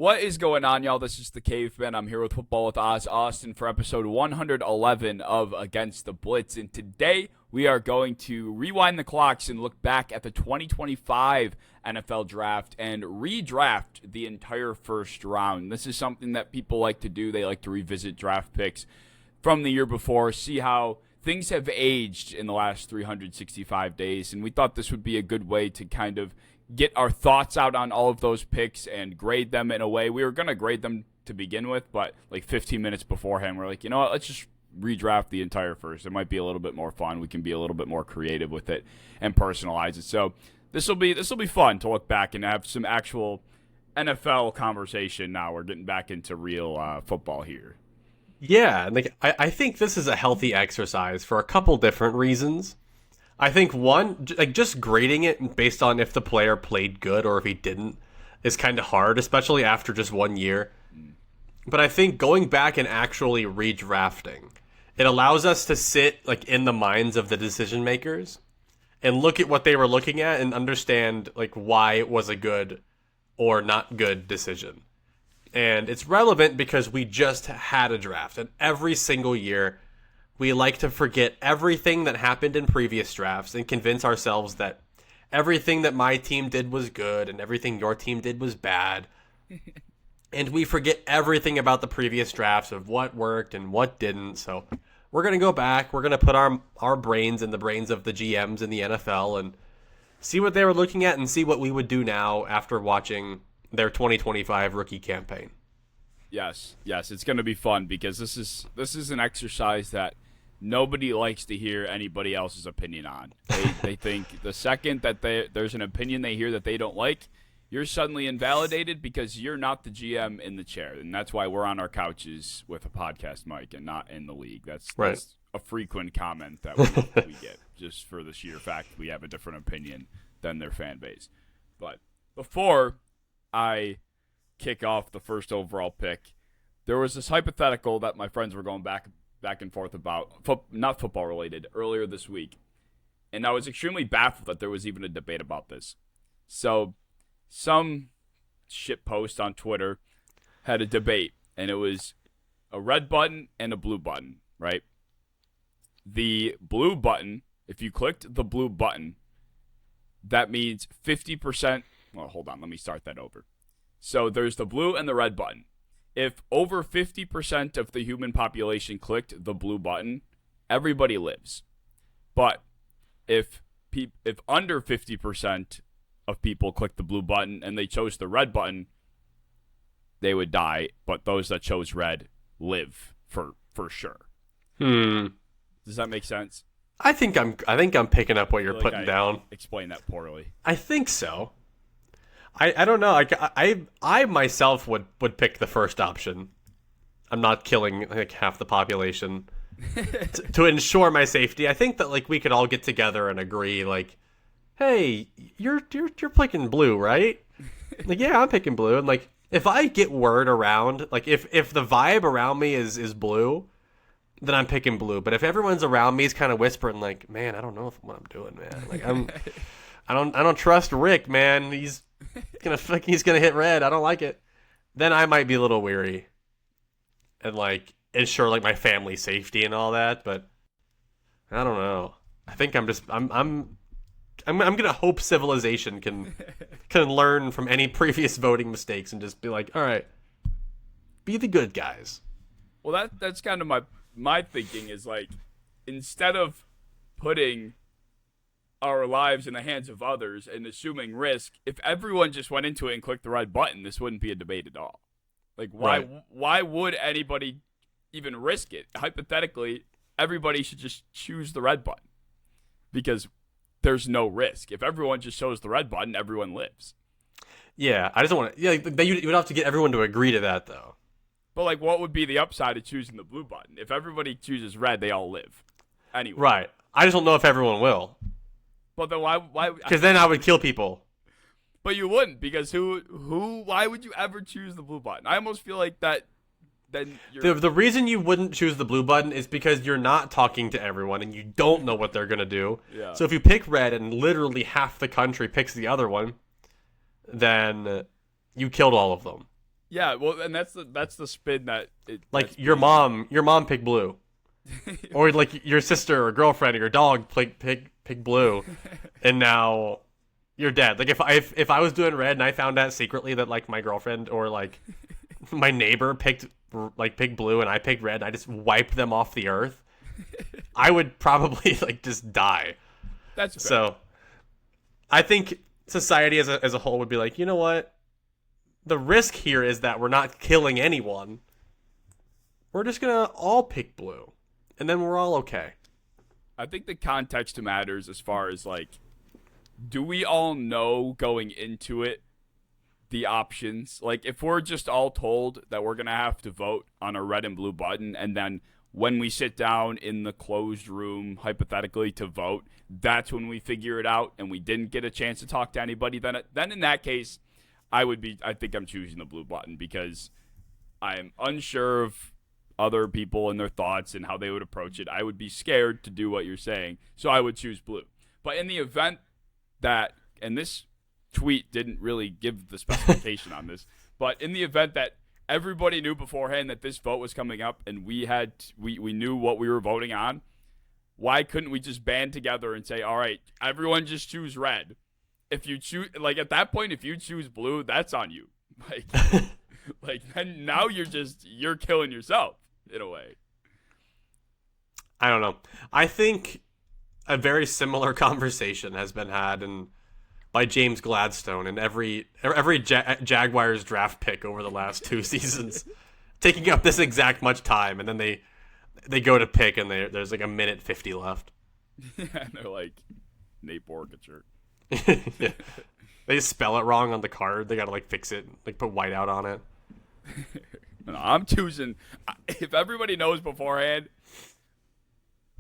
What is going on, y'all? This is the Caveman. I'm here with Football with Oz Austin for episode 111 of Against the Blitz. And today we are going to rewind the clocks and look back at the 2025 NFL Draft and redraft the entire first round. This is something that people like to do. They like to revisit draft picks from the year before, see how things have aged in the last 365 days. And we thought this would be a good way to kind of get our thoughts out on all of those picks and grade them in a way. We were going to grade them to begin with, but like 15 minutes beforehand, we're like, you know what, let's just redraft the entire first. It might be a little bit more fun. We can be a little bit more creative with it and personalize it. So this will be fun to look back and have some actual NFL conversation now. We're getting back into real football here. Yeah, like I think this is a healthy exercise for a couple different reasons. I think one, like just grading it based on if the player played good or if he didn't is kind of hard, especially after just 1 year. But I think going back and actually redrafting, it allows us to sit like in the minds of the decision makers and look at what they were looking at and understand like why it was a good or not good decision. And it's relevant because we just had a draft, and every single year we like to forget everything that happened in previous drafts and convince ourselves that everything that my team did was good and everything your team did was bad. And we forget everything about the previous drafts of what worked and what didn't. So we're going to go back. We're going to put our brains in the brains of the GMs in the NFL and see what they were looking at and see what we would do now after watching their 2025 rookie campaign. Yes, it's going to be fun because this is an exercise that nobody likes to hear anybody else's opinion on. They think the second that there's an opinion they hear that they don't like, you're suddenly invalidated because you're not the GM in the chair. And that's why we're on our couches with a podcast mic and not in the league. That's a frequent comment that we get, just for the sheer fact we have a different opinion than their fan base. But before I kick off the first overall pick, there was this hypothetical that my friends were going back and forth about, not football related, earlier this week. And I was extremely baffled that there was even a debate about this. So some shit post on Twitter had a debate, and it was a red button and a blue button, right? The blue button, if you clicked the blue button, that means 50%. Well, hold on, let me start that over. So there's the blue and the red button. If over 50% of the human population clicked the blue button, everybody lives. But if under 50% of people clicked the blue button and they chose the red button, they would die. But those that chose red live for sure. Does that make sense? I think I'm picking up what you're putting down. Explain that poorly. I think so. I don't know. I myself would pick the first option. I'm not killing like half the population to ensure my safety. I think that like we could all get together and agree like, hey, you're picking blue, right? Like, yeah, I'm picking blue. And like if I get word around, like if the vibe around me is blue, then I'm picking blue. But if everyone's around me is kind of whispering like, man, I don't know what I'm doing, man. Like I don't trust Rick, man. He's gonna hit red. I don't like it. Then I might be a little weary and like ensure like my family's safety and all that. But I don't know. I think I'm gonna hope civilization can learn from any previous voting mistakes and just be like, all right, be the good guys. Well, that's kind of my thinking is like, instead of putting our lives in the hands of others and assuming risk, if everyone just went into it and clicked the red button, this wouldn't be a debate at all. Like, why would anybody even risk it? Hypothetically, everybody should just choose the red button because there's no risk. If everyone just chose the red button, everyone lives. Yeah, I just don't want to. Yeah, you would have to get everyone to agree to that, though. But like, what would be the upside of choosing the blue button? If everybody chooses red, they all live. Anyway. Right. I just don't know if everyone will. But then why? Because then I would kill people. But you wouldn't, because why would you ever choose the blue button? I almost feel like that. Then the reason you wouldn't choose the blue button is because you're not talking to everyone and you don't know what they're gonna do. Yeah. So if you pick red and literally half the country picks the other one, then you killed all of them. Yeah, well, and that's the spin that Like your mom picked blue, or like your sister or girlfriend or your dog pick blue, and now you're dead. Like if I was doing red and I found out secretly that like my girlfriend or like my neighbor picked blue and I picked red and I just wiped them off the earth, I would probably like just die. That's fair. So I think society as a whole would be like, you know what? The risk here is that we're not killing anyone. We're just going to all pick blue. And then we're all okay. I think the context matters as far as, like, do we all know going into it the options? Like, if we're just all told that we're going to have to vote on a red and blue button, and then when we sit down in the closed room, hypothetically, to vote, that's when we figure it out, and we didn't get a chance to talk to anybody, then in that case, I think I'm choosing the blue button because I'm unsure of other people and their thoughts and how they would approach it. I would be scared to do what you're saying, so I would choose blue. But in the event that, and this tweet didn't really give the specification on this, but in the event that everybody knew beforehand that this vote was coming up and we knew what we were voting on, why couldn't we just band together and say, all right, everyone just choose red? If you choose, like, at that point, if you choose blue, that's on you. Like then now you're killing yourself in a way. I don't know. I think a very similar conversation has been had by James Gladstone in every Jaguars draft pick over the last 2 seasons, taking up this exact much time, and then they go to pick and there's like a minute 50 left. Yeah, and they're like Nate Borgacher. Yeah. They just spell it wrong on the card. They gotta like fix it, like put white out on it. No, I'm choosing. If everybody knows beforehand,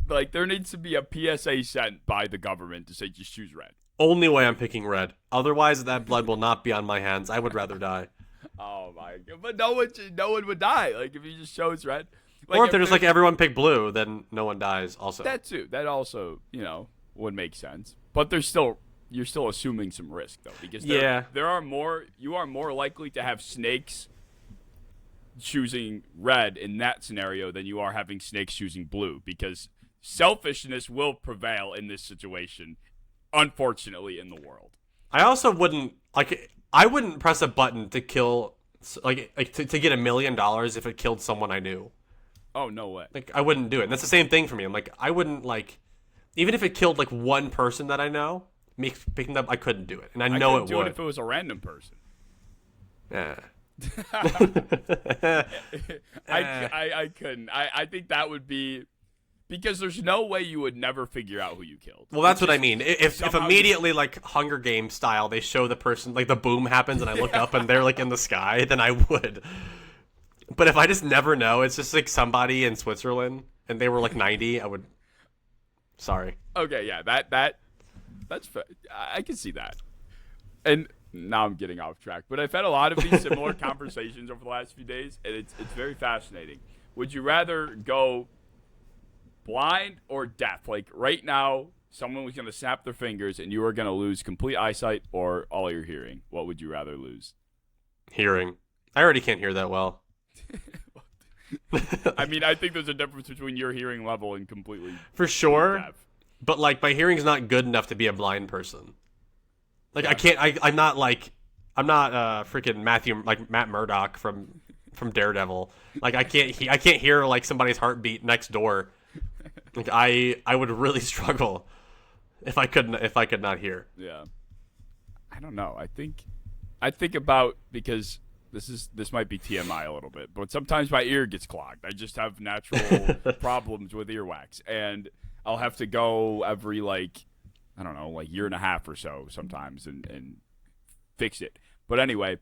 like there needs to be a PSA sent by the government to say just choose red. Only way I'm picking red. Otherwise, that blood will not be on my hands. I would rather die. Oh my god! But no one would die. Like if you just chose red. Like, or if they're just like everyone pick blue, then no one dies. Also, that too. That also would make sense. But you're still assuming some risk though, because you are more likely to have snakes choosing red in that scenario than you are having snakes choosing blue, because selfishness will prevail in this situation, unfortunately, in the world. I also wouldn't press a button to kill to get $1 million if it killed someone I knew. Oh, no way. Like I wouldn't do it. And that's the same thing for me. I'm like, I wouldn't even if it killed like one person that I know, me picking up, I couldn't do it, and I know it would. Do it if it was a random person. Yeah. I couldn't. I think that would be because there's no way you would never figure out who you killed. Well, that's what I mean. If immediately like Hunger Games style, they show the person, like the boom happens, and I look up and they're like in the sky, then I would. But if I just never know, it's just like somebody in Switzerland and they were like 90, I would. Sorry. Okay, yeah, that's fair. I can see that. And now I'm getting off track, but I've had a lot of these similar conversations over the last few days, and it's very fascinating. Would you rather go blind or deaf? Like right now, someone was going to snap their fingers and you were going to lose complete eyesight or all your hearing. What would you rather lose? Hearing. I already can't hear that well. I mean, I think there's a difference between your hearing level and completely for sure deaf. But like my hearing's not good enough to be a blind person. Like I can't. I'm not freaking Matt Murdock from Daredevil. Like I can't hear like somebody's heartbeat next door. Like I would really struggle if I could not hear. Yeah. I don't know. I think about, because this might be TMI a little bit, but sometimes my ear gets clogged. I just have natural problems with earwax, and I'll have to go every year and a half or so sometimes and fix it. But anyway,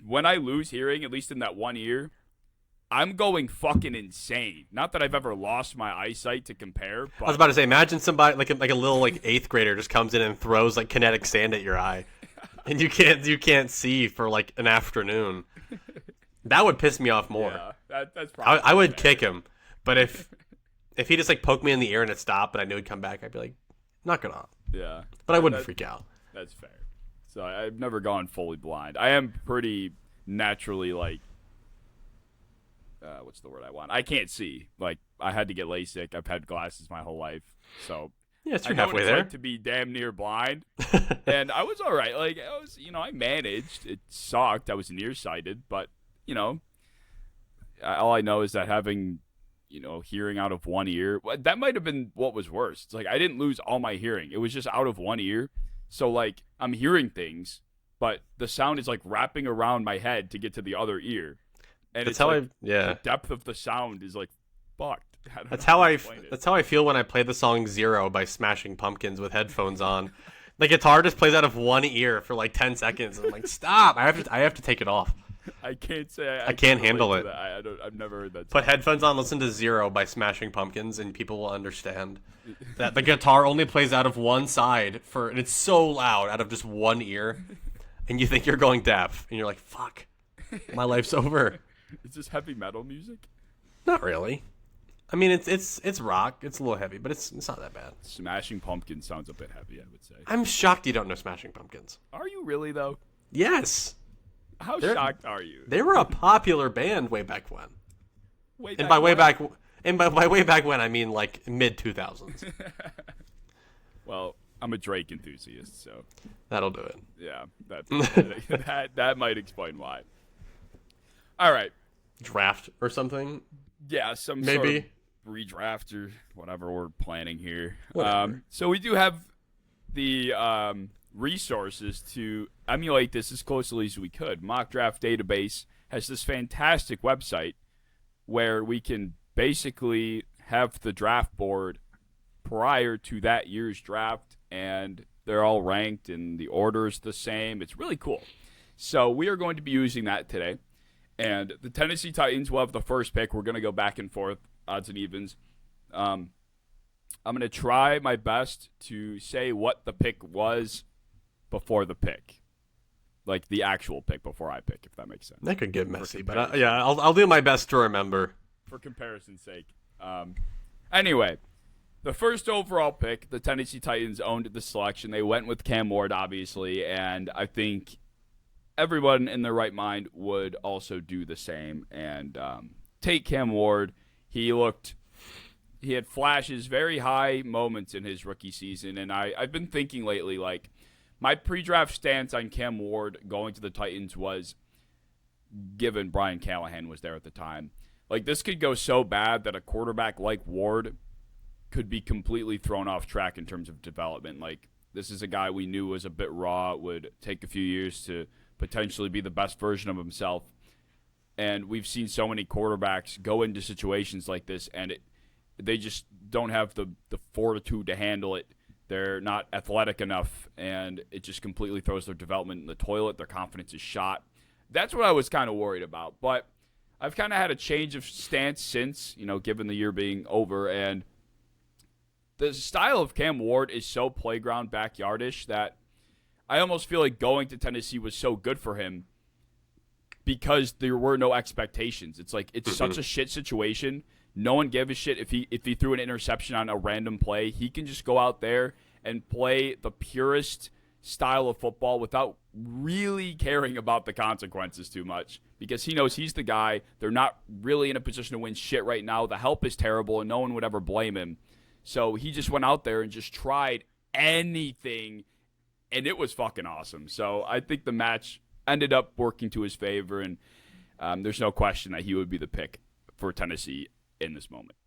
when I lose hearing, at least in that one ear, I'm going fucking insane. Not that I've ever lost my eyesight to compare. But I was about to say, imagine somebody like a little like 8th grader just comes in and throws like kinetic sand at your eye, and you can't see for like an afternoon. That would piss me off more. Yeah, that's probably. I would kick him, but if he just like poked me in the ear and it stopped, and I knew he'd come back, I'd be like, knock it off. Yeah, but I wouldn't freak out. That's fair. So I've never gone fully blind. I am pretty naturally like what's the word I want? I can't see. Like I had to get LASIK. I've had glasses my whole life, so Yes, I you're know what halfway it's there. like to be damn near blind. And I was all right. Like I was, I managed. It sucked. I was nearsighted, but all I know is that having, hearing out of one ear, that might have been what was worse. It's like I didn't lose all my hearing. It was just out of one ear. So like I'm hearing things, but the sound is like wrapping around my head to get to the other ear. And That's it's how like, yeah. the depth of the sound is like fucked. That's how I feel when I play the song Zero by Smashing Pumpkins with headphones on. The guitar just plays out of one ear for like 10 seconds. I'm like, stop! I have to take it off. I can't say I can't handle it. I've never heard that. Put headphones on, listen to Zero by Smashing Pumpkins, and people will understand that the guitar only plays out of one side and it's so loud out of just one ear, and you think you're going deaf, and you're like, fuck, my life's over. Is this heavy metal music? Not really. I mean, it's rock. It's a little heavy, but it's not that bad. Smashing Pumpkins sounds a bit heavy, I would say. I'm shocked you don't know Smashing Pumpkins. Are you really, though? Yes. How shocked are you? They were a popular band way back when. By way back when, I mean like mid 2000s. Well, I'm a Drake enthusiast, so that'll do it. Yeah, that might explain why. All right, draft or something. Yeah, some maybe sort of redraft or whatever we're planning here. Whatever. So we do have the resources to emulate this as closely as we could. Mock Draft Database has this fantastic website where we can basically have the draft board prior to that year's draft, and they're all ranked and the order is the same. It's really cool. So we are going to be using that today. And the Tennessee Titans will have the first pick. We're going to go back and forth, odds and evens. I'm going to try my best to say what the pick was before the pick. Like the actual pick before I pick, if that makes sense. That could get messy, but I'll do my best to remember. For comparison's sake. Anyway, the first overall pick, the Tennessee Titans owned the selection. They went with Cam Ward, obviously, and I think everyone in their right mind would also do the same and take Cam Ward. He had flashes, very high moments in his rookie season, and I've been thinking lately, like, my pre-draft stance on Cam Ward going to the Titans was, given Brian Callahan was there at the time, like, this could go so bad that a quarterback like Ward could be completely thrown off track in terms of development. Like, this is a guy we knew was a bit raw, would take a few years to potentially be the best version of himself. And we've seen so many quarterbacks go into situations like this, and they just don't have the fortitude to handle it. They're not athletic enough, and it just completely throws their development in the toilet. Their confidence is shot. That's what I was kind of worried about. But I've kind of had a change of stance since, given the year being over. And the style of Cam Ward is so playground backyardish that I almost feel like going to Tennessee was so good for him because there were no expectations. It's like it's such a shit situation. No one gave a shit if he threw an interception on a random play. He can just go out there and play the purest style of football without really caring about the consequences too much because he knows he's the guy. They're not really in a position to win shit right now. The help is terrible, and no one would ever blame him. So he just went out there and just tried anything, and it was fucking awesome. So I think the match ended up working to his favor, and there's no question that he would be the pick for Tennessee in this moment.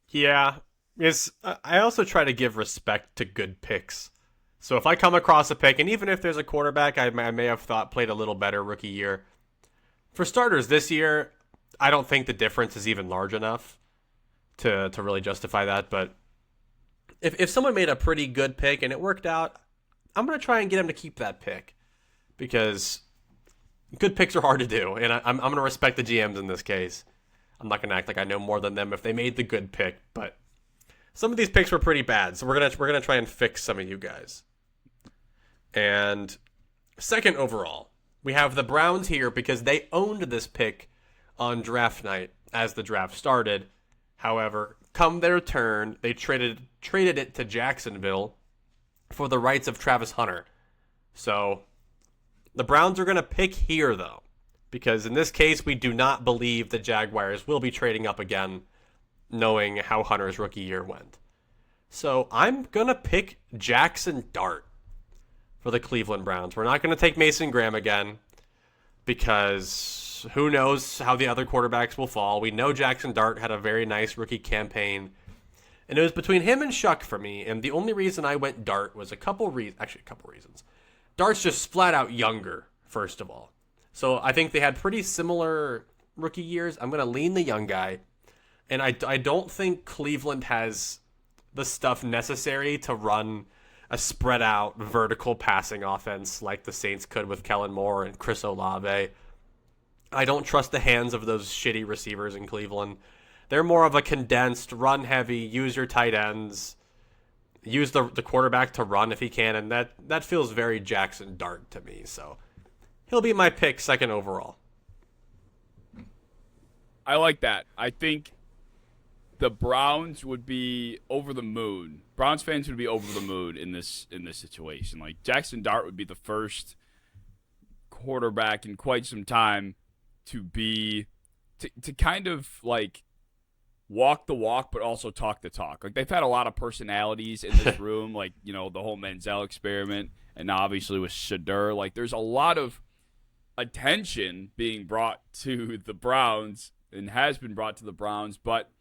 Yeah. Yes, I also try to give respect to good picks. So if I come across a pick, and even if there's a quarterback I may have thought played a little better rookie year, for starters this year, I don't think the difference is even large enough to really justify that. But if someone made a pretty good pick and it worked out, I'm going to try and get him to keep that pick because good picks are hard to do, and I'm going to respect the GMs in this case. I'm not going to act like I know more than them if they made the good pick, but some of these picks were pretty bad, so we're gonna try and fix some of you guys. And second overall, we have the Browns here because they owned this pick on draft night as the draft started. However, come their turn, they traded it to Jacksonville for the rights of Travis Hunter. So the Browns are going to pick here, though. Because in this case, we do not believe the Jaguars will be trading up again, knowing how Hunter's rookie year went. So I'm going to pick Jackson Dart for the Cleveland Browns. We're not going to take Mason Graham again because who knows how the other quarterbacks will fall. We know Jackson Dart had a very nice rookie campaign. And it was between him and Shuck for me. And the only reason I went Dart was a couple reasons. Dart's just flat out younger, first of all. So I think they had pretty similar rookie years. I'm going to lean the young guy. And I don't think Cleveland has the stuff necessary to run a spread out vertical passing offense like the Saints could with Kellen Moore and Chris Olave. I don't trust the hands of those shitty receivers in Cleveland. They're more of a condensed, run heavy, use your tight ends, use the quarterback to run if he can, and that feels very Jackson Dart to me. So he'll be my pick, second overall. I like that. I think the Browns would be over the moon. Browns fans would be over the moon in this situation. Like, Jackson Dart would be the first quarterback in quite some time to kind of like walk the walk but also talk the talk. Like, they've had a lot of personalities in this room, like, you know, the whole Manziel experiment, and obviously with Shadur. Like, there's a lot of attention being brought to the Browns and has been brought to the Browns, but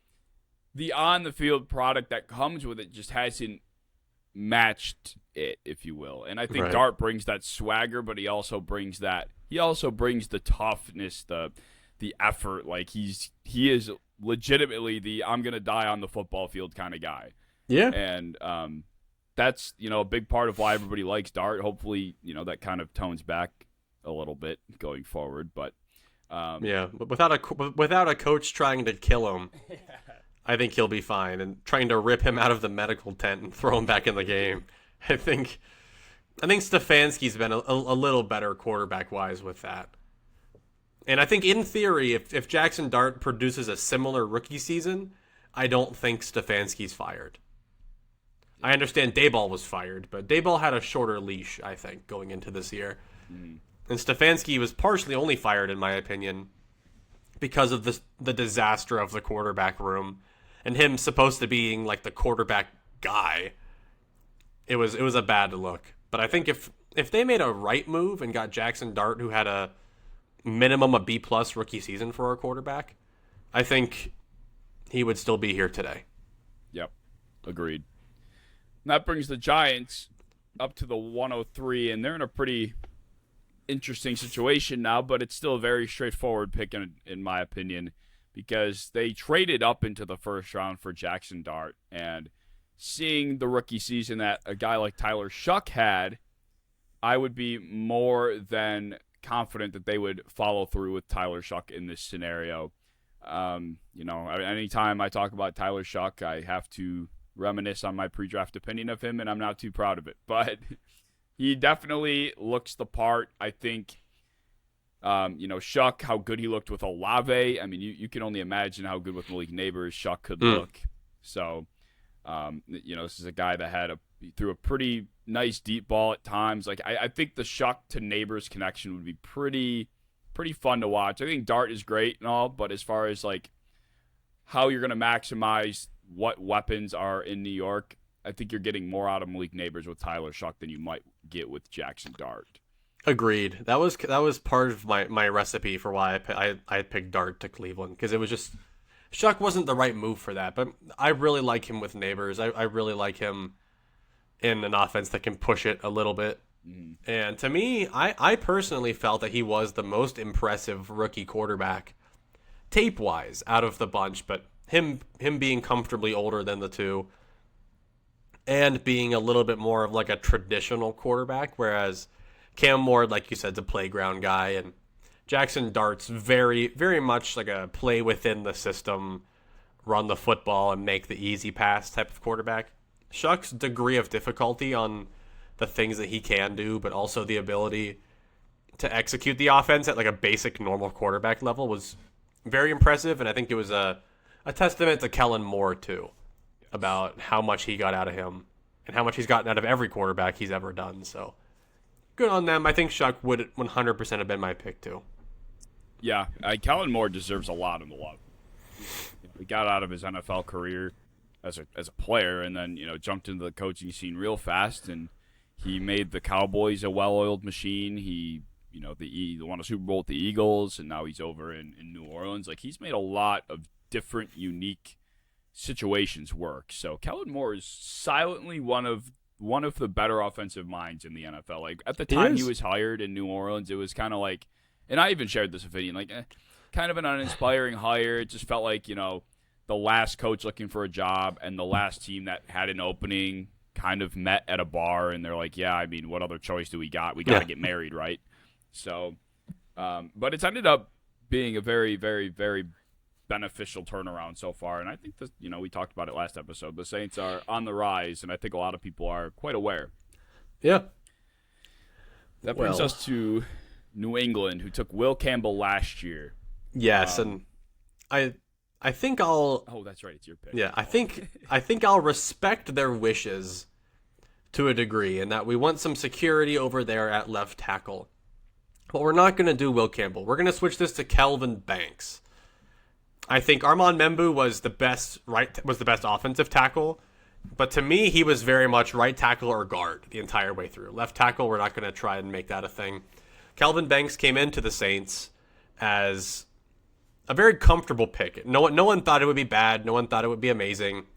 the on-the-field product that comes with it just hasn't matched it, if you will. And I think Right. Dart brings that swagger, but he also brings the toughness, the effort. Like, he is legitimately the I'm going to die on the football field kind of guy. Yeah. And that's, you know, a big part of why everybody likes Dart. Hopefully, you know, that kind of tones back a little bit going forward. But but without a coach trying to kill him, I think he'll be fine, and trying to rip him out of the medical tent and throw him back in the game. I think Stefanski's been a little better quarterback-wise with that. And I think in theory, if Jackson Dart produces a similar rookie season, I don't think Stefanski's fired. I understand Daboll was fired, but Daboll had a shorter leash, I think, going into this year. And Stefanski was partially only fired, in my opinion, because of the disaster of the quarterback room. And him supposed to being like the quarterback guy, it was a bad look. But I think if they made a right move and got Jackson Dart, who had a minimum a B+ rookie season for our quarterback, I think he would still be here today. Yep, agreed. And that brings the Giants up to the 103, and they're in a pretty interesting situation now, but it's still a very straightforward pick in my opinion, because they traded up into the first round for Jackson Dart, and seeing the rookie season that a guy like Tyler Shuck had, I would be more than confident that they would follow through with Tyler Shuck in this scenario. You know, anytime I talk about Tyler Shuck, I have to reminisce on my pre-draft opinion of him, and I'm not too proud of it, but he definitely looks the part. I think, you know, Shuck, how good he looked with Olave. I mean, you can only imagine how good with Malik Neighbors Shuck could look. So, you know, this is a guy that he threw a pretty nice deep ball at times. Like, I think the Shuck to Neighbors connection would be pretty fun to watch. I think Dart is great and all, but as far as like how you're going to maximize what weapons are in New York, I think you're getting more out of Malik Neighbors with Tyler Shuck than you might get with Jackson Dart. Agreed. That was part of my recipe for why I picked Dart to Cleveland, because it was just Shuck wasn't the right move for that. But I really like him with Neighbors. I really like him in an offense that can push it a little bit. And to me, I personally felt that he was the most impressive rookie quarterback tape-wise out of the bunch. But him being comfortably older than the two, and being a little bit more of like a traditional quarterback, whereas Cam Ward, like you said, is a playground guy, and Jackson Dart's very, very much like a play within the system, run the football and make the easy pass type of quarterback. Shuck's degree of difficulty on the things that he can do, but also the ability to execute the offense at like a basic normal quarterback level was very impressive, and I think it was a testament to Kellen Moore too, about how much he got out of him and how much he's gotten out of every quarterback he's ever done. So good on them. I think Shuck would 100% have been my pick too. Yeah, Kellen Moore deserves a lot of the love. He got out of his NFL career as a player, and then jumped into the coaching scene real fast, and he made the Cowboys a well-oiled machine. He he won a Super Bowl with the Eagles, and now he's over in New Orleans. Like, he's made a lot of different, unique situations work. So Kellen Moore is silently one of the better offensive minds in the NFL. Like, at the time he was hired in New Orleans, it was kind of like, and I even shared this opinion, like, kind of an uninspiring hire. It just felt like, the last coach looking for a job and the last team that had an opening kind of met at a bar, and they're like, yeah, I mean, what other choice do we got? We got to get married, right? So, but it's ended up being a very, very, very beneficial turnaround so far, and I think that we talked about it last episode. The Saints are on the rise, and I think a lot of people are quite aware. Yeah. That brings us to New England, who took Will Campbell last year. Yes, and I think I'll. Oh, that's right. It's your pick. Yeah, I think I'll respect their wishes to a degree, in that we want some security over there at left tackle. But we're not going to do Will Campbell. We're going to switch this to Kelvin Banks. I think Armand Membu was the best offensive tackle, but to me he was very much right tackle or guard the entire way through. Left tackle, we're not going to try and make that a thing. Kelvin Banks came into the Saints as a very comfortable pick. No one thought it would be bad. No one thought it would be amazing.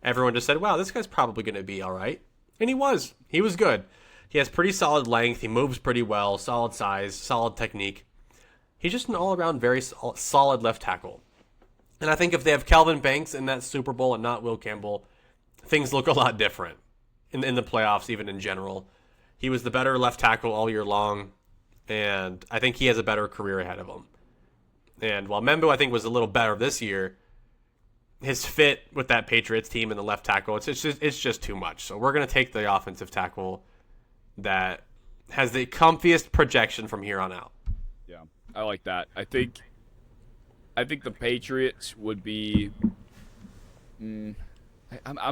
Everyone just said, wow, this guy's probably going to be all right. And he was. He was good. He has pretty solid length. He moves pretty well. Solid size. Solid technique. He's just an all-around very solid left tackle. And I think if they have Kelvin Banks in that Super Bowl and not Will Campbell, things look a lot different in the playoffs, even in general. He was the better left tackle all year long, and I think he has a better career ahead of him. And while Membu, I think, was a little better this year, his fit with that Patriots team and the left tackle, it's just too much. So we're going to take the offensive tackle that has the comfiest projection from here on out. Yeah, I like that. I think the Patriots would be. I'm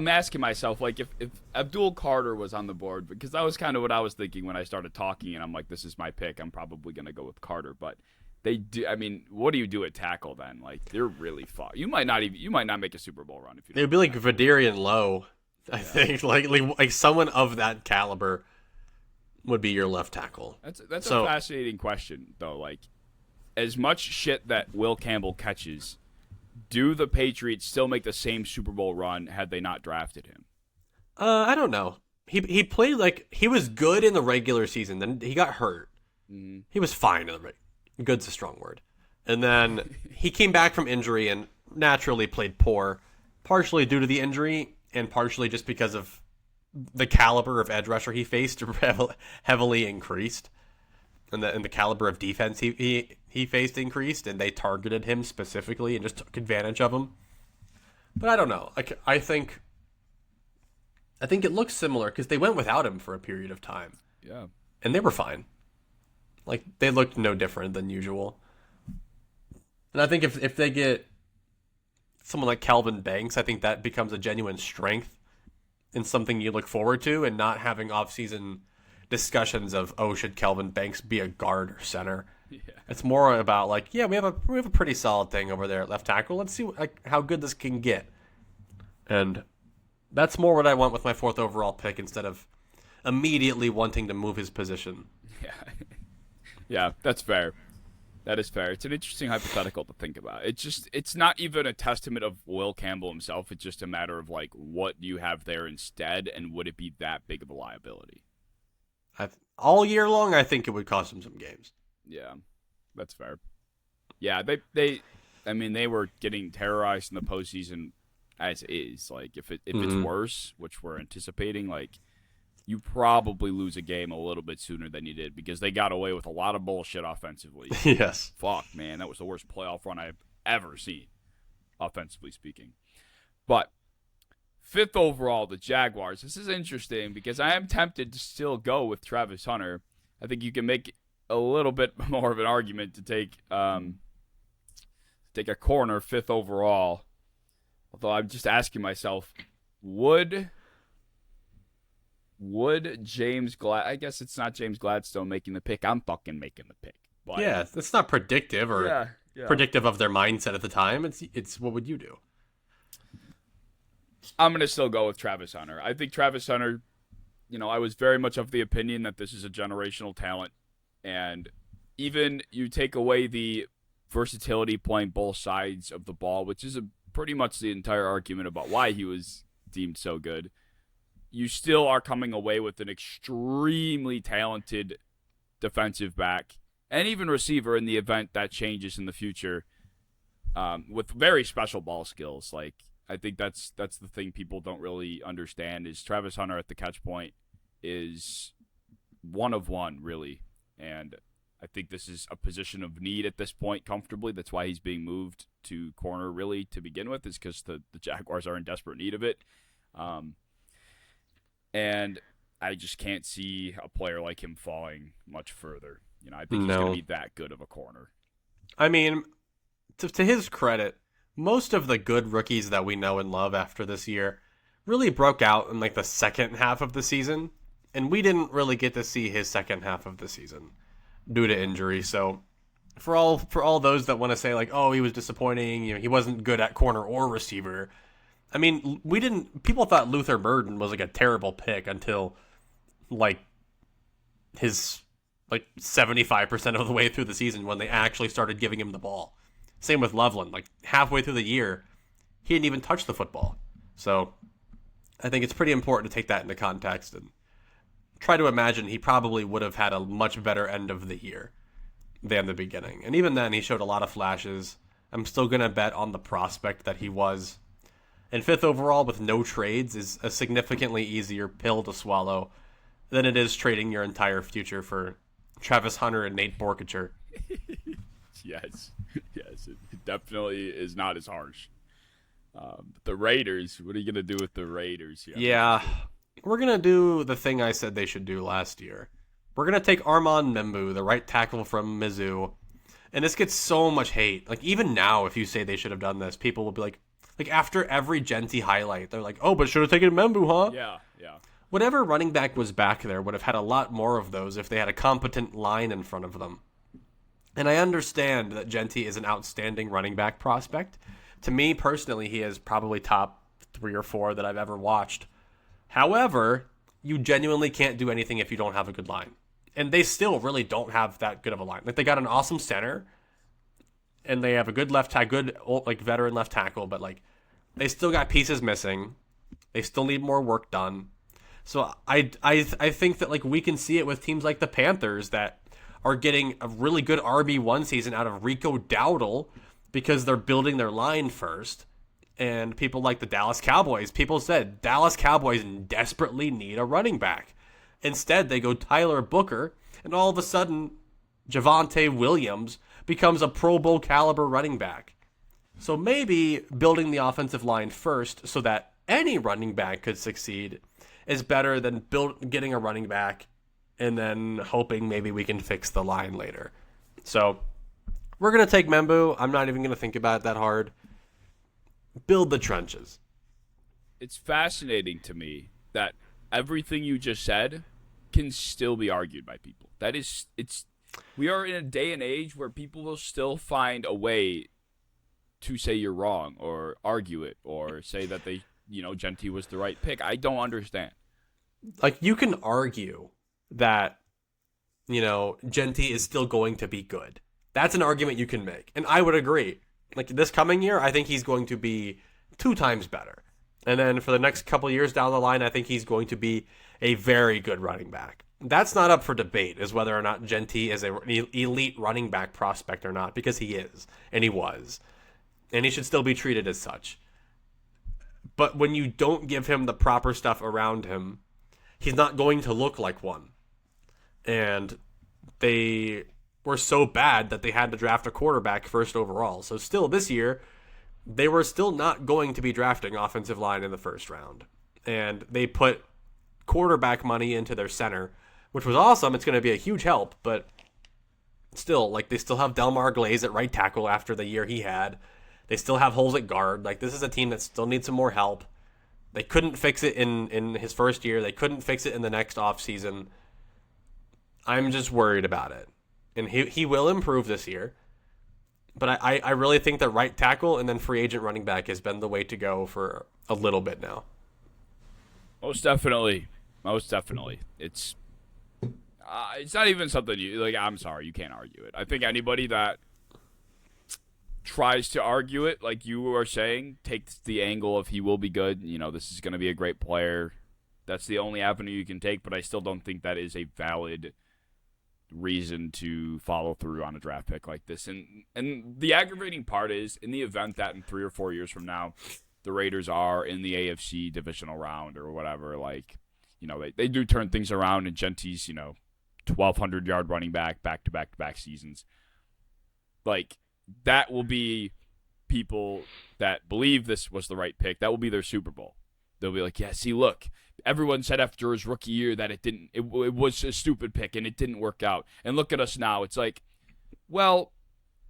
asking myself, like, if Abdul Carter was on the board, because that was kind of what I was thinking when I started talking, and I'm like, this is my pick. I'm probably going to go with Carter, but they do. I mean, what do you do at tackle then? Like, they're really far. You might not make a Super Bowl run if you. It would be like Vidarian Lowe, I think, like someone of that caliber would be your left tackle. That's a fascinating question, though. Like, as much shit that Will Campbell catches, do the Patriots still make the same Super Bowl run had they not drafted him? I don't know. He played like he was good in the regular season. Then he got hurt. He was fine in the good's a strong word. And then he came back from injury and naturally played poor, partially due to the injury and partially just because of the caliber of edge rusher he faced heavily increased. And the caliber of defense he faced increased, and they targeted him specifically and just took advantage of him. But I don't know. I think it looks similar because they went without him for a period of time. Yeah. And they were fine. Like, they looked no different than usual. And I think if they get someone like Kelvin Banks, I think that becomes a genuine strength and something you look forward to, and not having offseason discussions of, should Kelvin Banks be a guard or center? Yeah. It's more about like, yeah, we have a pretty solid thing over there at left tackle. Let's see how good this can get. And that's more what I want with my 4th overall pick, instead of immediately wanting to move his position. Yeah. Yeah, that's fair. That is fair. It's an interesting hypothetical to think about. It's not even a testament of Will Campbell himself. It's just a matter of, like, what you have there instead, and would it be that big of a liability? All year long, I think it would cost him some games. Yeah, that's fair. Yeah, they were getting terrorized in the postseason as is. Like, if it's worse, which we're anticipating, like, you probably lose a game a little bit sooner than you did, because they got away with a lot of bullshit offensively. Yes. Fuck, man, that was the worst playoff run I've ever seen, offensively speaking. But 5th overall, the Jaguars. This is interesting because I am tempted to still go with Travis Hunter. I think you can make a little bit more of an argument to take a corner 5th overall. Although I'm just asking myself, would James I guess it's not James Gladstone making the pick. I'm fucking making the pick. But Yeah, it's not predictive or yeah. predictive of their mindset at the time. It's what would you do? I'm gonna still go with Travis Hunter. I think Travis Hunter. I was very much of the opinion that this is a generational talent, and even you take away the versatility playing both sides of the ball, which is pretty much the entire argument about why he was deemed so good. You still are coming away with an extremely talented defensive back and even receiver in the event that changes in the future, with very special ball skills. Like, I think that's the thing people don't really understand is Travis Hunter at the catch point is one of one, really. And I think this is a position of need at this point comfortably. That's why he's being moved to corner, really, to begin with, is because the Jaguars are in desperate need of it. And I just can't see a player like him falling much further. I think he's going to be that good of a corner. I mean, to his credit, most of the good rookies that we know and love after this year really broke out in like the second half of the season, and we didn't really get to see his second half of the season due to injury. So for all those that want to say like, oh, he was disappointing, he wasn't good at corner or receiver. I mean, people thought Luther Burden was like a terrible pick until like his 75% of the way through the season when they actually started giving him the ball. Same with Loveland. Like halfway through the year, he didn't even touch the football. So I think it's pretty important to take that into context and try to imagine he probably would have had a much better end of the year than the beginning. And even then, he showed a lot of flashes. I'm still going to bet on the prospect that he was. And 5th overall with no trades is a significantly easier pill to swallow than it is trading your entire future for Travis Hunter and Nate Borkacher. Yes, it definitely is not as harsh. The Raiders, what are you going to do with the Raiders? Yeah, we're going to do the thing I said they should do last year. We're going to take Armand Membu, the right tackle from Mizzou. And this gets so much hate. Like, even now, if you say they should have done this, people will be like after every Genty highlight, they're like, oh, but should have taken Membu, huh? Yeah. Whatever running back was back there would have had a lot more of those if they had a competent line in front of them. And I understand that Genty is an outstanding running back prospect. To me, personally, he is probably top 3 or 4 that I've ever watched. However, you genuinely can't do anything if you don't have a good line. And they still really don't have that good of a line. Like, they got an awesome center, and they have a good left tackle, good veteran left tackle, but they still got pieces missing. They still need more work done. So I think that we can see it with teams like the Panthers that are getting a really good RB1 season out of Rico Dowdle because they're building their line first. And people like the Dallas Cowboys, people said Dallas Cowboys desperately need a running back. Instead, they go Tyler Booker, and all of a sudden, Javonte Williams becomes a Pro Bowl caliber running back. So maybe building the offensive line first so that any running back could succeed is better than getting a running back and then hoping maybe we can fix the line later. So we're going to take Membu. I'm not even going to think about it that hard. Build the trenches. It's fascinating to me that everything you just said can still be argued by people. We are in a day and age where people will still find a way to say you're wrong or argue it or say that Genty was the right pick. I don't understand. You can argue that, Genty is still going to be good. That's an argument you can make. And I would agree. This coming year, I think he's going to be 2 times better. And then for the next couple years down the line, I think he's going to be a very good running back. That's not up for debate, is whether or not Genty is an elite running back prospect or not, because he is, and he was. And he should still be treated as such. But when you don't give him the proper stuff around him, he's not going to look like one. And they were so bad that they had to draft a quarterback first overall. So still this year, they were still not going to be drafting offensive line in the first round. And they put quarterback money into their center, which was awesome. It's going to be a huge help, but still, they still have Delmar Glaze at right tackle after the year he had. They still have holes at guard. This is a team that still needs some more help. They couldn't fix it in his first year. They couldn't fix it in the next offseason. I'm just worried about it. and he will improve this year. But I really think that right tackle and then free agent running back has been the way to go for a little bit now. Most definitely. Most definitely. It's not even something you like. I'm sorry, you can't argue it. I think anybody that tries to argue it, like you were saying, takes the angle of he will be good. This is going to be a great player. That's the only avenue you can take. But I still don't think that is a valid reason to follow through on a draft pick like this. And the aggravating part is, in the event that in 3 or 4 years from now, the Raiders are in the AFC divisional round or whatever, they do turn things around, and Genty's 1,200-yard running back-to-back seasons. That will be people that believe this was the right pick. That will be their Super Bowl. They'll be like, yeah, see, look, everyone said after his rookie year that it was a stupid pick and it didn't work out. And look at us now. It's like, well,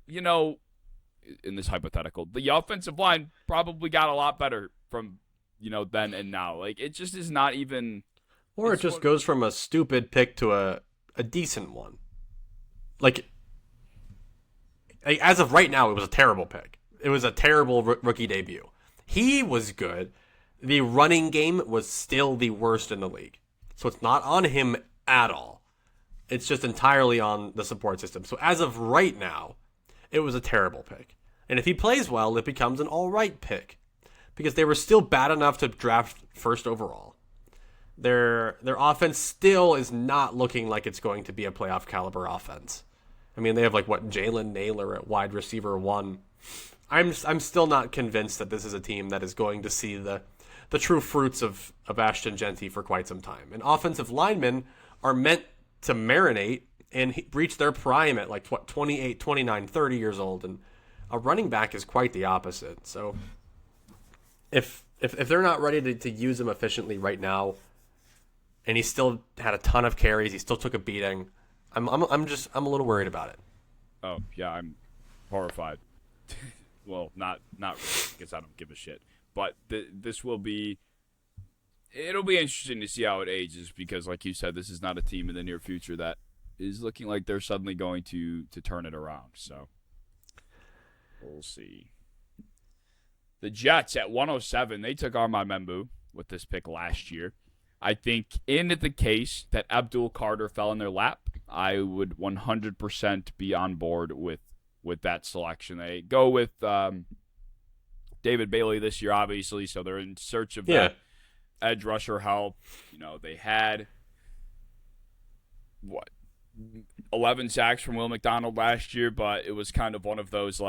in this hypothetical, the offensive line probably got a lot better from, then and now. It just is not even. Or it just goes from a stupid pick to a decent one. As of right now, it was a terrible pick. It was a terrible rookie debut. He was good. The running game was still the worst in the league. So it's not on him at all. It's just entirely on the support system. So as of right now, it was a terrible pick. And if he plays well, it becomes an all right pick. Because they were still bad enough to draft first overall. Their offense still is not looking like it's going to be a playoff caliber offense. I mean, they have Jalen Naylor at wide receiver 1. I'm still not convinced that this is a team that is going to see the true fruits of Ashton Genty for quite some time. And offensive linemen are meant to marinate and reach their prime at 28, 29, 30 years old. And a running back is quite the opposite. So if they're not ready to use him efficiently right now, and he still had a ton of carries, he still took a beating, I'm a little worried about it. Oh yeah, I'm horrified. Well, not really, because I don't give a shit. But this will be. It'll be interesting to see how it ages, because, like you said, this is not a team in the near future that is looking like they're suddenly going to turn it around. So we'll see. The Jets at 107, they took Armand Membu with this pick last year. I think in the case that Abdul Carter fell in their lap, I would 100% be on board with that selection. They go with David Bailey this year, obviously, so they're in search of that edge rusher help. They had 11 sacks from Will McDonald last year, but it was kind of one of those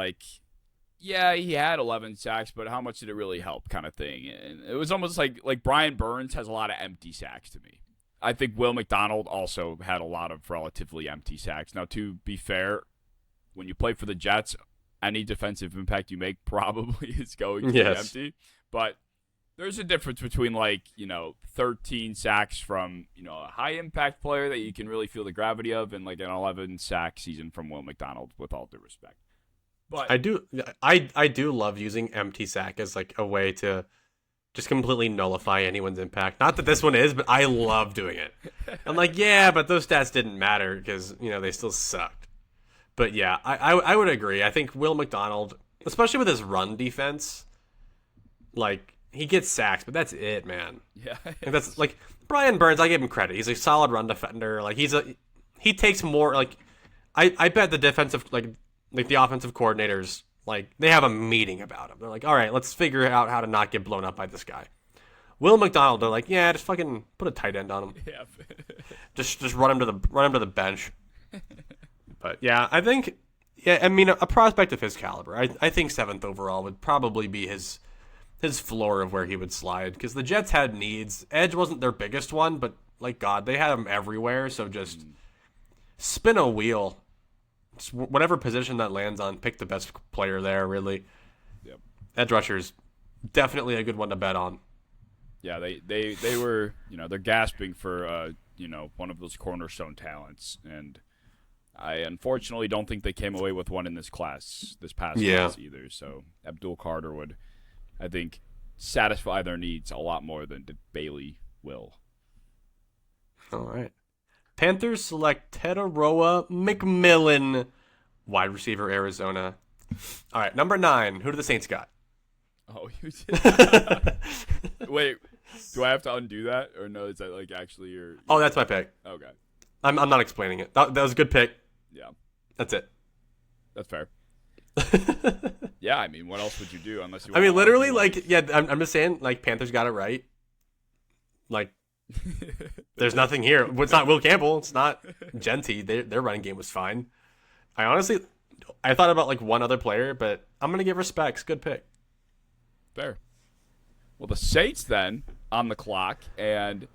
yeah, he had 11 sacks, but how much did it really help kind of thing? And it was almost like Brian Burns has a lot of empty sacks to me. I think Will McDonald also had a lot of relatively empty sacks. Now, to be fair, when you play for the Jets, any defensive impact you make probably is going to be empty. But there's a difference between 13 sacks from a high impact player that you can really feel the gravity of, and an 11 sack season from Will McDonald, with all due respect. But I do love using empty sack as a way to just completely nullify anyone's impact. Not that this one is, but I love doing it. I'm yeah, but those stats didn't matter because they still sucked. But yeah, I would agree. I think Will McDonald, especially with his run defense, he gets sacks, but that's it, man. Yeah. And that's Brian Burns, I give him credit. He's a solid run defender. He takes more I bet the defensive the offensive coordinators, they have a meeting about him. They're all right, let's figure out how to not get blown up by this guy. Will McDonald, they're yeah, just fucking put a tight end on him. Yeah. just run him to the bench. But yeah, I think, a prospect of his caliber, I think 7th overall would probably be his floor of where he would slide, because the Jets had needs. Edge wasn't their biggest one, but God, they had him everywhere. So just spin a wheel. Whatever position that lands on, pick the best player there, really. Yep. Edge rusher's definitely a good one to bet on. Yeah, they were, they're gasping for, one of those cornerstone talents. And I unfortunately don't think they came away with one in this past class either. So Abdul Carter would, I think, satisfy their needs a lot more than Bailey will. All right. Panthers select Tetaroa McMillan, wide receiver, Arizona. All right, number 9. Who do the Saints got? Oh, you did. Wait, do I have to undo that, or no? Is that like actually your? Oh, that's my pick. Okay. I'm not explaining it. That was a good pick. Yeah. That's it. That's fair. Yeah, I mean, what else would you do unless you? I mean, literally, like, yeah. I'm just saying, like, Panthers got it right. Like, there's nothing here. It's not Will Campbell. It's not Genty. Their running game was fine. I thought about like one other player, but I'm gonna give respects. Good pick. Fair. Well, the Saints then on the clock, and